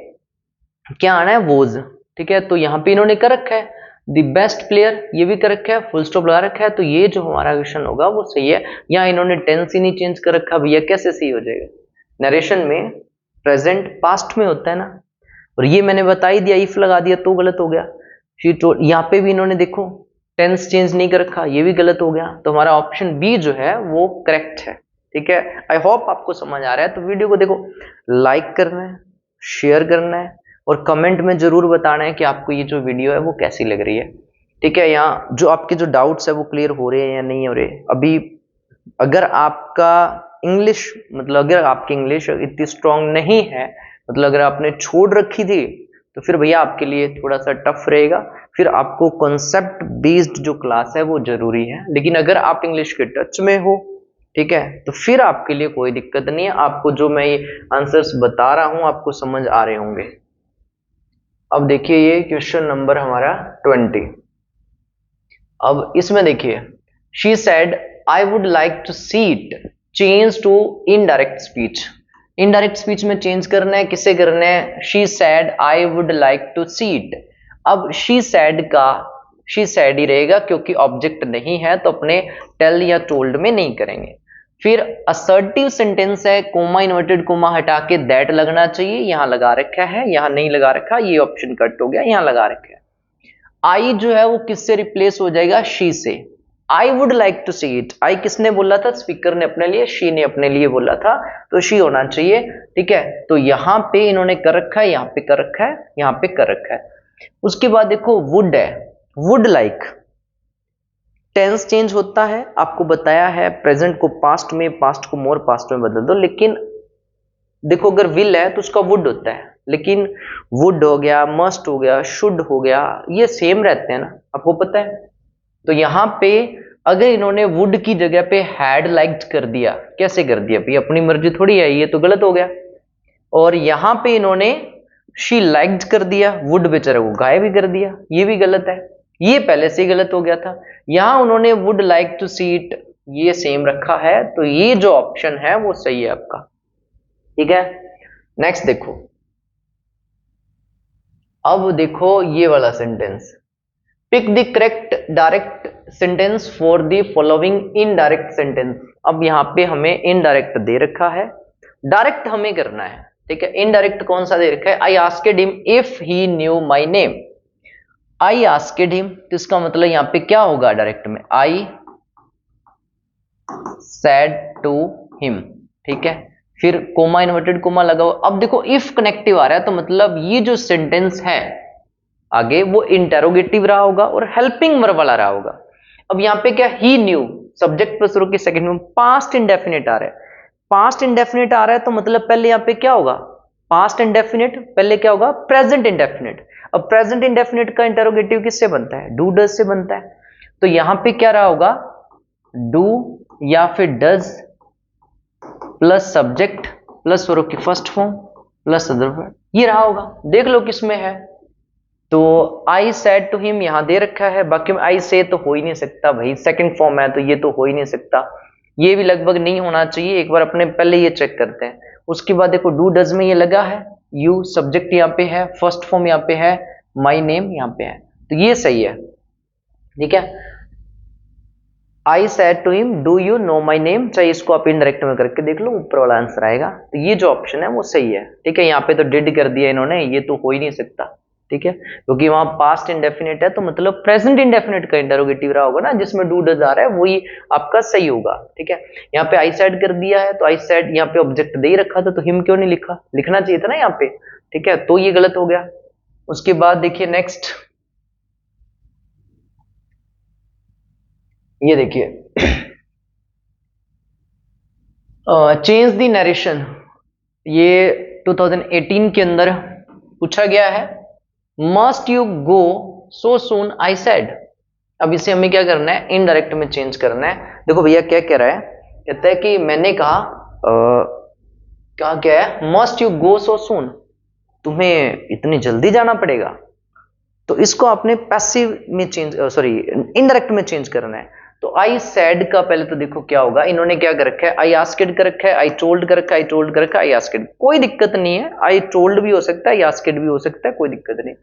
क्या आना है, वोज, ठीक है। तो यहाँ पे इन्होंने कर रखा है द बेस्ट प्लेयर, ये भी कर रखा है, फुल स्टॉप लगा रखा है, तो ये जो हमारा क्वेश्चन होगा वो सही है। यहाँ इन्होंने टेंस ही नहीं चेंज कर रखा, भैया कैसे सही हो जाएगा? नरेशन में प्रेजेंट पास्ट में होता है ना, और ये मैंने बता ही दिया, इफ लगा दिया तो गलत हो गया। यहाँ पे भी इन्होंने देखो टेंस चेंज नहीं कर रखा, ये भी गलत हो गया, तो हमारा ऑप्शन बी जो है वो करेक्ट है, ठीक है। आई होप आपको समझ आ रहा है। तो वीडियो को देखो, लाइक करना है, शेयर करना है और कमेंट में जरूर बताना है कि आपको ये जो वीडियो है वो कैसी लग रही है, ठीक है। यहाँ जो आपके जो डाउट्स है वो क्लियर हो रहे हैं या नहीं हो रहे। अभी अगर आपका इंग्लिश, मतलब अगर आपकी इंग्लिश इतनी स्ट्रांग नहीं है, मतलब अगर आपने छोड़ रखी थी, तो फिर भैया आपके लिए थोड़ा सा टफ रहेगा, फिर आपको कॉन्सेप्ट बेस्ड जो क्लास है वो जरूरी है। लेकिन अगर आप इंग्लिश के टच में हो, ठीक है, तो फिर आपके लिए कोई दिक्कत नहीं है, आपको जो मैं ये आंसर्स बता रहा हूं आपको समझ आ रहे होंगे। अब देखिए ये क्वेश्चन नंबर हमारा 20। अब इसमें देखिए, she said I would like to see it change to indirect speech. Indirect speech में चेंज करना है, किसे करना है? She said I would like to see it. अब शी सेड का शी सेड ही रहेगा क्योंकि ऑब्जेक्ट नहीं है, तो अपने टेल या टोल्ड में नहीं करेंगे। फिर असर्टिव सेंटेंस है, कोमा इन्वर्टेड कोमा हटा के दैट लगना चाहिए, यहां लगा रखा है, यहां नहीं लगा रखा, ये ऑप्शन कट हो गया, यहां लगा रखा है। आई जो है वो किससे रिप्लेस हो जाएगा? She say. I would like to see it, I किसने बोला था? स्पीकर ने अपने लिए, शी ने अपने लिए बोला था, तो शी होना चाहिए, ठीक है। तो यहां पे इन्होंने कर रखा है, यहां पे कर रखा है, यहां पे कर रखा है। उसके बाद देखो वुड है, वुड लाइक, टेंस चेंज होता है, आपको बताया है, प्रेजेंट को पास्ट में, पास्ट को मोर पास्ट में बदल दो। लेकिन देखो अगर विल है तो उसका वुड होता है, लेकिन वुड हो गया, मस्ट हो गया, शुड हो गया, ये सेम रहते हैं ना, आपको पता है। तो यहां पे अगर इन्होंने वुड की जगह पे हैड लाइक्ड कर दिया, कैसे कर दिया भाई? अपनी मर्जी थोड़ी है, ये तो गलत हो गया। और यहां पे इन्होंने शी लाइक्ड कर दिया, वुड बेचारा को गायब भी कर दिया, ये भी गलत है, ये पहले से ही गलत हो गया था। यहां उन्होंने would like to see it, ये सेम रखा है, तो ये जो ऑप्शन है वो सही है आपका, ठीक है। नेक्स्ट देखो, अब देखो ये वाला sentence, pick the correct direct sentence for the following indirect sentence. अब यहां पे हमें इनडायरेक्ट दे रखा है, डायरेक्ट हमें करना है, ठीक है। इनडायरेक्ट कौन सा दे रखा है? I asked him if he new my name. I asked him, तो इसका मतलब यहां पे क्या होगा डायरेक्ट में? आई सेड टू हिम, ठीक है। फिर कोमा इन्वर्टेड कोमा लगाओ। अब देखो इफ कनेक्टिव आ रहा है, तो मतलब ये जो सेंटेंस है आगे वो इंटेरोगेटिव रहा होगा और हेल्पिंग वर्ब वाला रहा होगा। अब यहां पे क्या, ही न्यू, सब्जेक्ट प्लस वर्ब के सेकंड में पास्ट इंडेफिनिट आ रहा है, पास्ट इंडेफिनिट आ रहा है, तो मतलब पहले यहां पे क्या होगा? पास्ट इंडेफिनिट, पहले क्या होगा? Present indefinite. अब प्रेजेंट इंडेफिनिट का इंटेरोगेटिव किससे बनता है? डू डज से बनता है, तो यहां पे क्या रहा होगा? डू या फिर does plus subject plus verb की first form plus other verb, ये रहा होगा। देख लो किसमें है, तो आई सेड टू हिम यहां दे रखा है, बाकी में आई से तो हो ही नहीं सकता भाई, सेकंड फॉर्म है तो ये तो हो ही नहीं सकता, ये भी लगभग नहीं होना चाहिए। एक बार अपने पहले ये चेक करते हैं। उसके बाद देखो डू डज में ये लगा है, यू सब्जेक्ट यहाँ पे है, फर्स्ट फॉर्म यहाँ पे है, माई नेम यहाँ पे है, तो ये सही है, ठीक है। I said to him do you know my name, चाहे इसको आप इनडायरेक्ट में करके देख लो, ऊपर वाला आंसर आएगा। तो ये जो ऑप्शन है वो सही है। ठीक है, यहाँ पे तो डिड कर दिया इन्होंने, ये तो हो ही नहीं सकता। ठीक है, क्योंकि वहां पास्ट इंडेफिनिट है, तो मतलब प्रेजेंट इंडेफिनिट का इंटरोगेटिव रहा होगा ना, जिसमें डू डज आ रहा है, वही आपका सही होगा। ठीक है, यहाँ पे आई सेड कर दिया है, तो आई सेड यहाँ पे ऑब्जेक्ट दे ही रखा था, तो हिम क्यों नहीं लिखा, लिखना चाहिए था ना यहाँ पे। ठीक है, तो ये गलत हो गया। उसके बाद देखिए नेक्स्ट, ये देखिए चेंज द नरेशन, ये 2018 के अंदर पूछा गया है। Must you go so soon I said. अब इसे हमें क्या करना है, इनडायरेक्ट में चेंज करना है। देखो भैया क्या कह रहा है, कहता है कि मैंने कहा क्या है, मस्ट यू गो सो सून, तुम्हें इतनी जल्दी जाना पड़ेगा। तो इसको आपने पैसिव में चेंज, सॉरी इनडायरेक्ट में चेंज करना है। तो आई सेड का पहले तो देखो क्या होगा, इन्होंने क्या कर रखा है, आई आस्क्ड कर रखा है, आई टोल्ड कर रखा है, आई टोल्ड कर रखा है, आई आस्क्ड, कोई दिक्कत नहीं है, आई टोल्ड भी हो सकता है, आई आस्क्ड भी हो सकता है, कोई दिक्कत नहीं।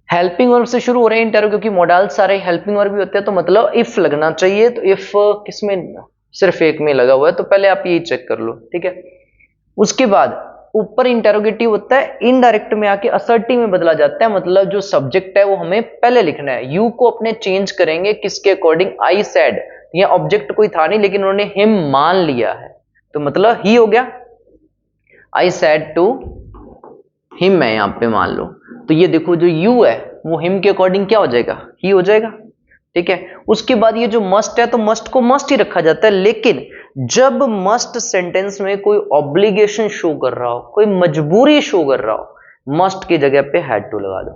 हेल्पिंग वर्ब से शुरू हो रहे हैं इंटरो, क्योंकि मॉडल सारे हेल्पिंग वर्ब भी होते हैं, तो मतलब इफ लगना चाहिए। तो इफ किसमें, सिर्फ एक में लगा हुआ है, तो पहले आप यही चेक कर लो। ठीक है, उसके बाद ऊपर इंटेरोगेटिव होता है, इनडायरेक्ट में आके असर्टिव में बदला जाता है, मतलब जो सब्जेक्ट है वो हमें पहले लिखना है। यू को अपने चेंज करेंगे किसके अकॉर्डिंग, आई सेड, ये ऑब्जेक्ट कोई था नहीं, लेकिन उन्होंने हिम मान लिया है, तो मतलब ही हो गया। आई सेड टू हिम है यहां पे मान लो, तो ये देखो जो यू है वो हिम के अकॉर्डिंग क्या हो जाएगा, ही हो जाएगा। ठीक है, उसके बाद ये जो मस्ट है, तो मस्ट को मस्ट ही रखा जाता है, लेकिन जब मस्ट सेंटेंस में कोई ऑब्लिगेशन शो कर रहा हो, कोई मजबूरी शो कर रहा हो, मस्ट की जगह पे हैड टू लगा दो।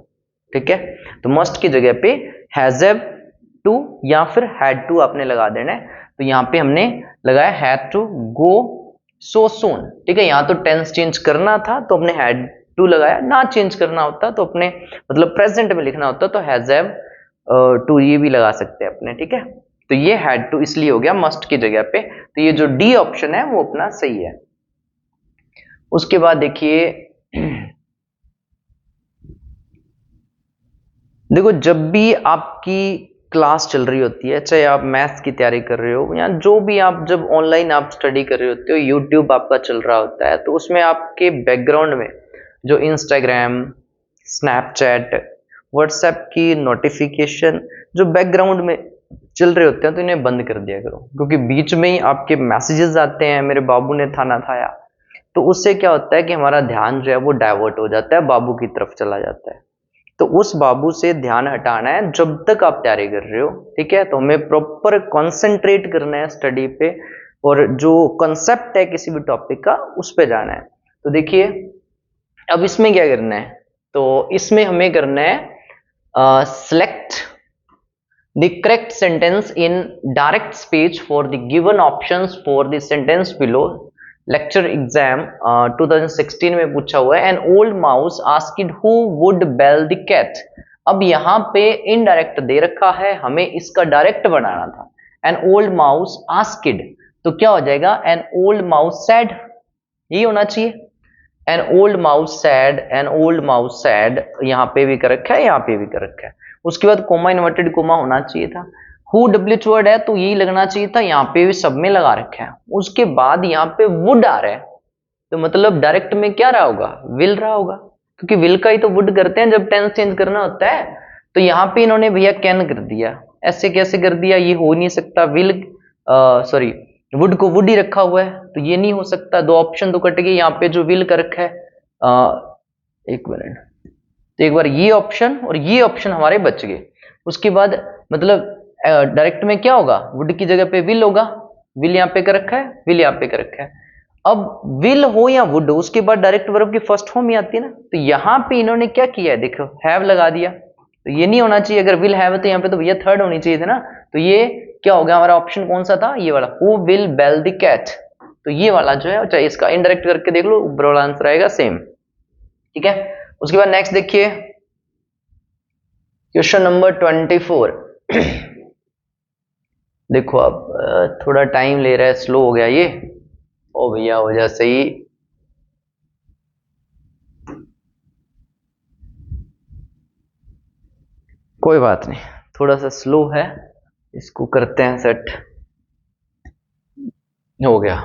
ठीक है, तो मस्ट की जगह पे हैज टू या फिर हैड टू आपने लगा देना है। तो यहां पे हमने लगाया हैड टू गो सो सून। ठीक है, यहां तो टेंस चेंज करना था तो हमने हैड टू लगाया, ना चेंज करना होता तो अपने मतलब प्रेजेंट में लिखना होता तो हैज टू ये भी लगा सकते हैं अपने। ठीक है, तो ये हैड टू इसलिए हो गया मस्ट की जगह पे, तो ये जो डी ऑप्शन है वो अपना सही है। उसके बाद देखिए देखो, जब भी आपकी क्लास चल रही होती है, चाहे आप मैथ्स की तैयारी कर रहे हो या जो भी आप जब ऑनलाइन आप स्टडी कर रहे होते हो, यूट्यूब आपका चल रहा होता है, तो उसमें आपके बैकग्राउंड में जो इंस्टाग्राम, स्नैपचैट, व्हाट्सएप की नोटिफिकेशन जो बैकग्राउंड में चल रहे होते हैं, तो इन्हें बंद कर दिया करो, क्योंकि बीच में ही आपके मैसेजेस आते हैं, मेरे बाबू ने खाना खाया, तो उससे क्या होता है कि हमारा ध्यान जो है वो डाइवर्ट हो जाता है, बाबू की तरफ चला जाता है। तो उस बाबू से ध्यान हटाना है जब तक आप तैयारी कर रहे हो। ठीक है, तो हमें प्रॉपर कंसंट्रेट करना है स्टडी पे, और जो कंसेप्ट है किसी भी टॉपिक का उस पे जाना है। तो देखिए अब इसमें क्या करना है, तो इसमें हमें करना है select the correct sentence in direct speech for the given options for the sentence below. lecture exam 2016 में पूछा हुआ है, an old mouse asked who would bell the cat। अब यहाँ पे इनडायरेक्ट दे रखा है, हमें इसका डायरेक्ट बनाना था। an old mouse asked, तो क्या हो जाएगा, an old mouse said, ये होना चाहिए। an old mouse said, an old mouse said, यहाँ पे भी कर रखा है, यहाँ पे भी कर रखा है। उसके बाद कोमा, इन्वर्टेड कोमा होना चाहिए था। हु डब्ल्यूएच वर्ड है तो यही लगना चाहिए था, यहाँ पे भी सब में लगा रखा है। उसके बाद यहाँ पे वुड आ रहा है, तो मतलब डायरेक्ट में क्या रहा होगा, विल रहा होगा, क्योंकि विल का ही तो वुड करते हैं जब टेंस चेंज करना होता है। तो यहाँ पे इन्होंने भैया कैन कर दिया, ऐसे कैसे कर दिया, ये हो नहीं सकता। विल सॉरी वुड को वुड ही रखा हुआ है, तो ये नहीं हो सकता, दो ऑप्शन तो कट गए। यहाँ पे जो विल कर रखा है, एक मिनट, तो एक बार ये ऑप्शन और ये ऑप्शन हमारे बच गए। उसके बाद मतलब डायरेक्ट में क्या होगा, वुड की जगह पे विल होगा, विल यहाँ पे कर रखा है, विल यहाँ पे कर रखा है। अब विल हो या वुड, उसके बाद डायरेक्ट वर्ब की फर्स्ट फॉर्म ही आती है ना, तो यहाँ पे इन्होंने क्या किया है, देखो हैव लगा दिया, तो ये नहीं होना चाहिए। अगर विल हैव है तो यहाँ पे तो भैया थर्ड होनी चाहिए थी ना, तो ये क्या हो गया, हमारा ऑप्शन कौन सा था, ये वाला, who will bell the cat. तो ये वाला जो है, चाहे इसका इनडायरेक्ट करके देख लो, ऊपर वाला आंसर आएगा सेम। ठीक है, उसके बाद नेक्स्ट देखिए क्वेश्चन नंबर 24। देखो अब थोड़ा टाइम ले रहा है, स्लो हो गया ये, ओ भैया हो जा सही। कोई बात नहीं, थोड़ा सा स्लो है इसको करते हैं सेट, हो गया।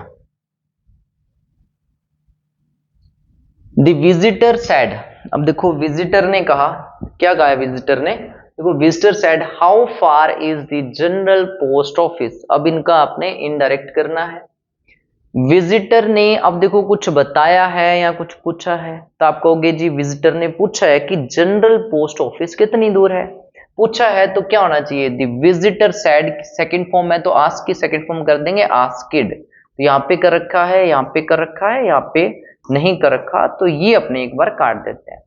द विजिटर सैड, अब देखो विजिटर ने कहा, क्या कहा है विजिटर ने, देखो visitor sad how far is the general post office, अब इनका आपने इनडायरेक्ट करना है। विजिटर ने अब देखो कुछ बताया है या कुछ पूछा है, तो आप कहोगे जी विजिटर ने पूछा है कि जनरल पोस्ट ऑफिस कितनी दूर है, पूछा है तो क्या होना चाहिए, the visitor sad second form है तो आस्क की सेकंड फॉर्म कर देंगे आस्किड, तो यहाँ पे कर रखा है, यहाँ पे कर रखा है, यहाँ पे नहीं कर रखा, तो ये अपने एक बार काट देते हैं।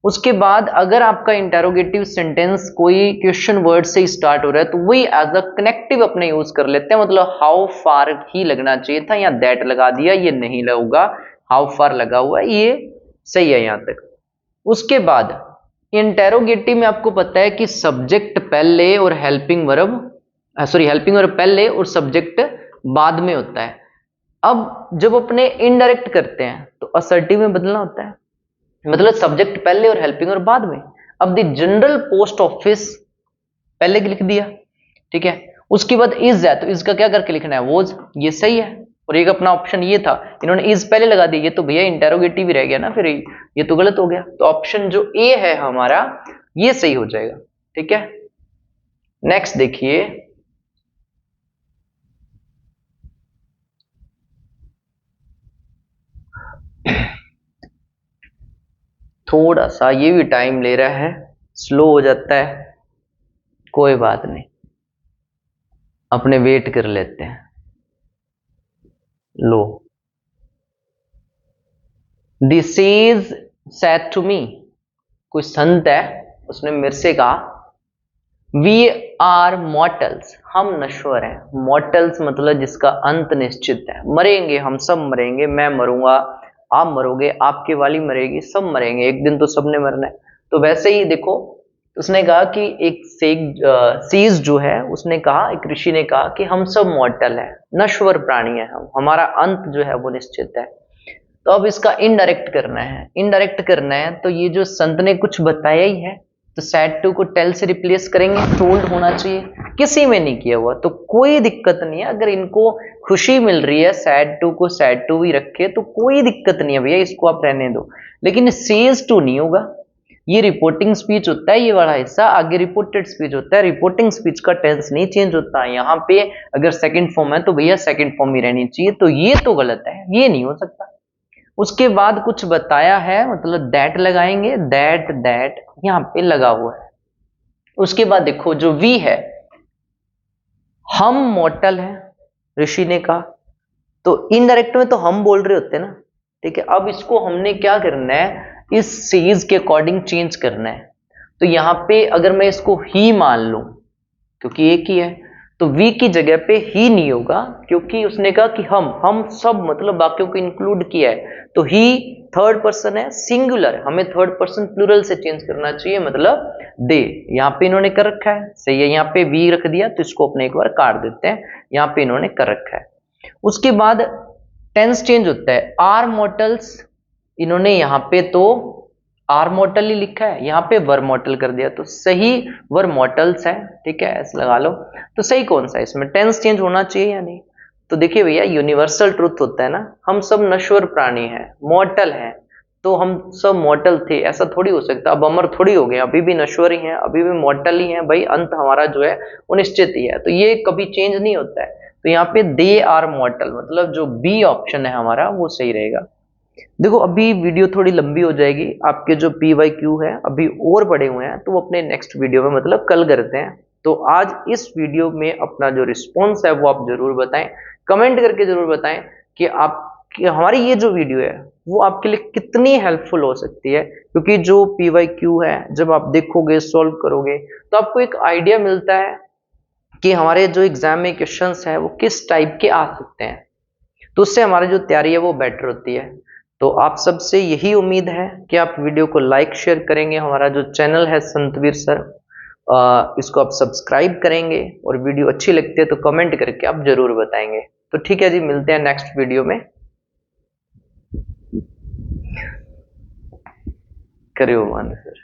उसके बाद अगर आपका इंटेरोगेटिव सेंटेंस कोई क्वेश्चन वर्ड से स्टार्ट हो रहा है तो वही एज अ कनेक्टिव अपने यूज कर लेते हैं, मतलब हाउ फार ही लगना चाहिए था, या दैट लगा दिया, ये नहीं लगेगा, हाउ फार लगा हुआ है, ये सही है यहां तक। उसके बाद इंटेरोगेटिव में आपको पता है कि सब्जेक्ट पहले और helping verb, sorry helping verb पहले और सब्जेक्ट बाद में होता है। अब जब अपने इनडायरेक्ट करते हैं तो असर्टिव में बदलना होता है, मतलब सब्जेक्ट पहले और हेल्पिंग और बाद में। अब द जनरल पोस्ट ऑफिस पहले लिख दिया, ठीक है, उसके बाद इज है तो इसका क्या करके लिखना है, वोज, ये सही है। और एक अपना ऑप्शन ये था, इन्होंने इज पहले लगा दिया, ये तो भैया इंटेरोगेटिव ही रह गया ना, फिर ये तो गलत हो गया, तो ऑप्शन जो ए है हमारा ये सही हो जाएगा, ठीक है। नेक्स्ट देखिए, थोड़ा सा ये भी टाइम ले रहा है, स्लो हो जाता है, कोई बात नहीं, अपने वेट कर लेते हैं। लो, this is said to me, कोई संत है उसने मेरे से कहा, वी आर मॉर्टल्स, हम नश्वर हैं, मॉर्टल्स मतलब जिसका अंत निश्चित है, मरेंगे, हम सब मरेंगे, मैं मरूंगा, आप मरोगे, आपकी वाली मरेगी, सब मरेंगे, एक दिन तो सबने मरना है। तो वैसे ही देखो, उसने कहा कि एक सीज जो है, उसने कहा, एक ऋषि ने कहा कि हम सब मॉर्टल है, नश्वर प्राणी है हम, हमारा अंत जो है वो निश्चित है। तो अब इसका इनडायरेक्ट करना है, इनडायरेक्ट करना है तो ये जो संत ने कुछ बताया ही है, तो सैड टू को टेल से रिप्लेस करेंगे, टोल्ड होना चाहिए, किसी में नहीं किया हुआ तो कोई दिक्कत नहीं है, अगर इनको खुशी मिल रही है सैड टू को सैड टू ही रखे तो कोई दिक्कत नहीं है भैया, इसको आप रहने दो, लेकिन सेज टू नहीं होगा, ये रिपोर्टिंग स्पीच होता है, ये वाला हिस्सा आगे रिपोर्टेड स्पीच होता है, रिपोर्टिंग स्पीच का टेंस नहीं चेंज होता, यहाँ पे अगर सेकंड फॉर्म है तो भैया सेकंड फॉर्म ही रहनी चाहिए, तो ये तो गलत है, ये नहीं हो सकता। उसके बाद कुछ बताया है, मतलब दैट लगाएंगे, दैट यहां पे लगा हुआ है। उसके बाद देखो जो वी है, हम मॉर्टल है, ऋषि ने कहा, तो इनडायरेक्ट में तो हम बोल रहे होते हैं ना, ठीक है। अब इसको हमने क्या करना है, इस सीज के अकॉर्डिंग चेंज करना है, तो यहां पे अगर मैं इसको ही मान लूं, क्योंकि एक ही है, तो वी की जगह पे ही नहीं होगा, क्योंकि उसने कहा कि हम सब मतलब बाकियों को इंक्लूड किया है, तो ही थर्ड पर्सन है, सिंगुलर, हमें थर्ड पर्सन प्लूरल से चेंज करना चाहिए, मतलब दे, यहाँ पे इन्होंने कर रखा है, सही है, यहाँ पे वी रख दिया, तो इसको अपने एक बार काट देते हैं, यहाँ पे इन्होंने कर रखा है। उसके बाद टेंस चेंज होता है, आर मॉर्टल्स, इन्होंने यहाँ पे तो आर मॉर्टल ही लिखा है, यहाँ पे वर मॉर्टल कर दिया, तो सही वर मॉर्टल्स है, ठीक है, ऐसे लगा लो। तो सही कौन सा है इसमें, टेंस चेंज होना चाहिए या नहीं, तो देखिए भैया यूनिवर्सल ट्रुथ होता है ना, हम सब नश्वर प्राणी हैं, मॉर्टल हैं, तो हम सब मॉर्टल थे, ऐसा थोड़ी हो सकता, अब अमर थोड़ी हो गए, अभी भी नश्वर ही हैं, अभी भी मॉर्टल ही हैं भाई, अंत हमारा जो है वो निश्चित ही है, तो ये कभी चेंज नहीं होता है। तो यहाँ पे दे आर मॉर्टल, मतलब जो बी ऑप्शन है हमारा वो सही रहेगा। देखो अभी वीडियो थोड़ी लंबी हो जाएगी, आपके जो PYQ है अभी और पड़े हुए हैं, तो वो अपने नेक्स्ट वीडियो में मतलब कल करते हैं। तो आज इस वीडियो में अपना जो रिस्पॉन्स है वो आप जरूर बताएं, कमेंट करके जरूर बताएं कि हमारी ये जो वीडियो है वो आपके लिए कितनी हेल्पफुल हो सकती है, क्योंकि जो PYQ है जब आप देखोगे, सॉल्व करोगे, तो आपको एक आइडिया मिलता है कि हमारे जो एग्जाम में क्वेश्चंस है वो किस टाइप के आ सकते हैं, तो उससे हमारी जो तैयारी है वो बेटर होती है। तो आप सबसे यही उम्मीद है कि आप वीडियो को लाइक शेयर करेंगे, हमारा जो चैनल है संतवीर सर, इसको आप सब्सक्राइब करेंगे, और वीडियो अच्छी लगती है तो कमेंट करके आप जरूर बताएंगे। तो ठीक है जी, मिलते हैं नेक्स्ट वीडियो में, करियो मान सर।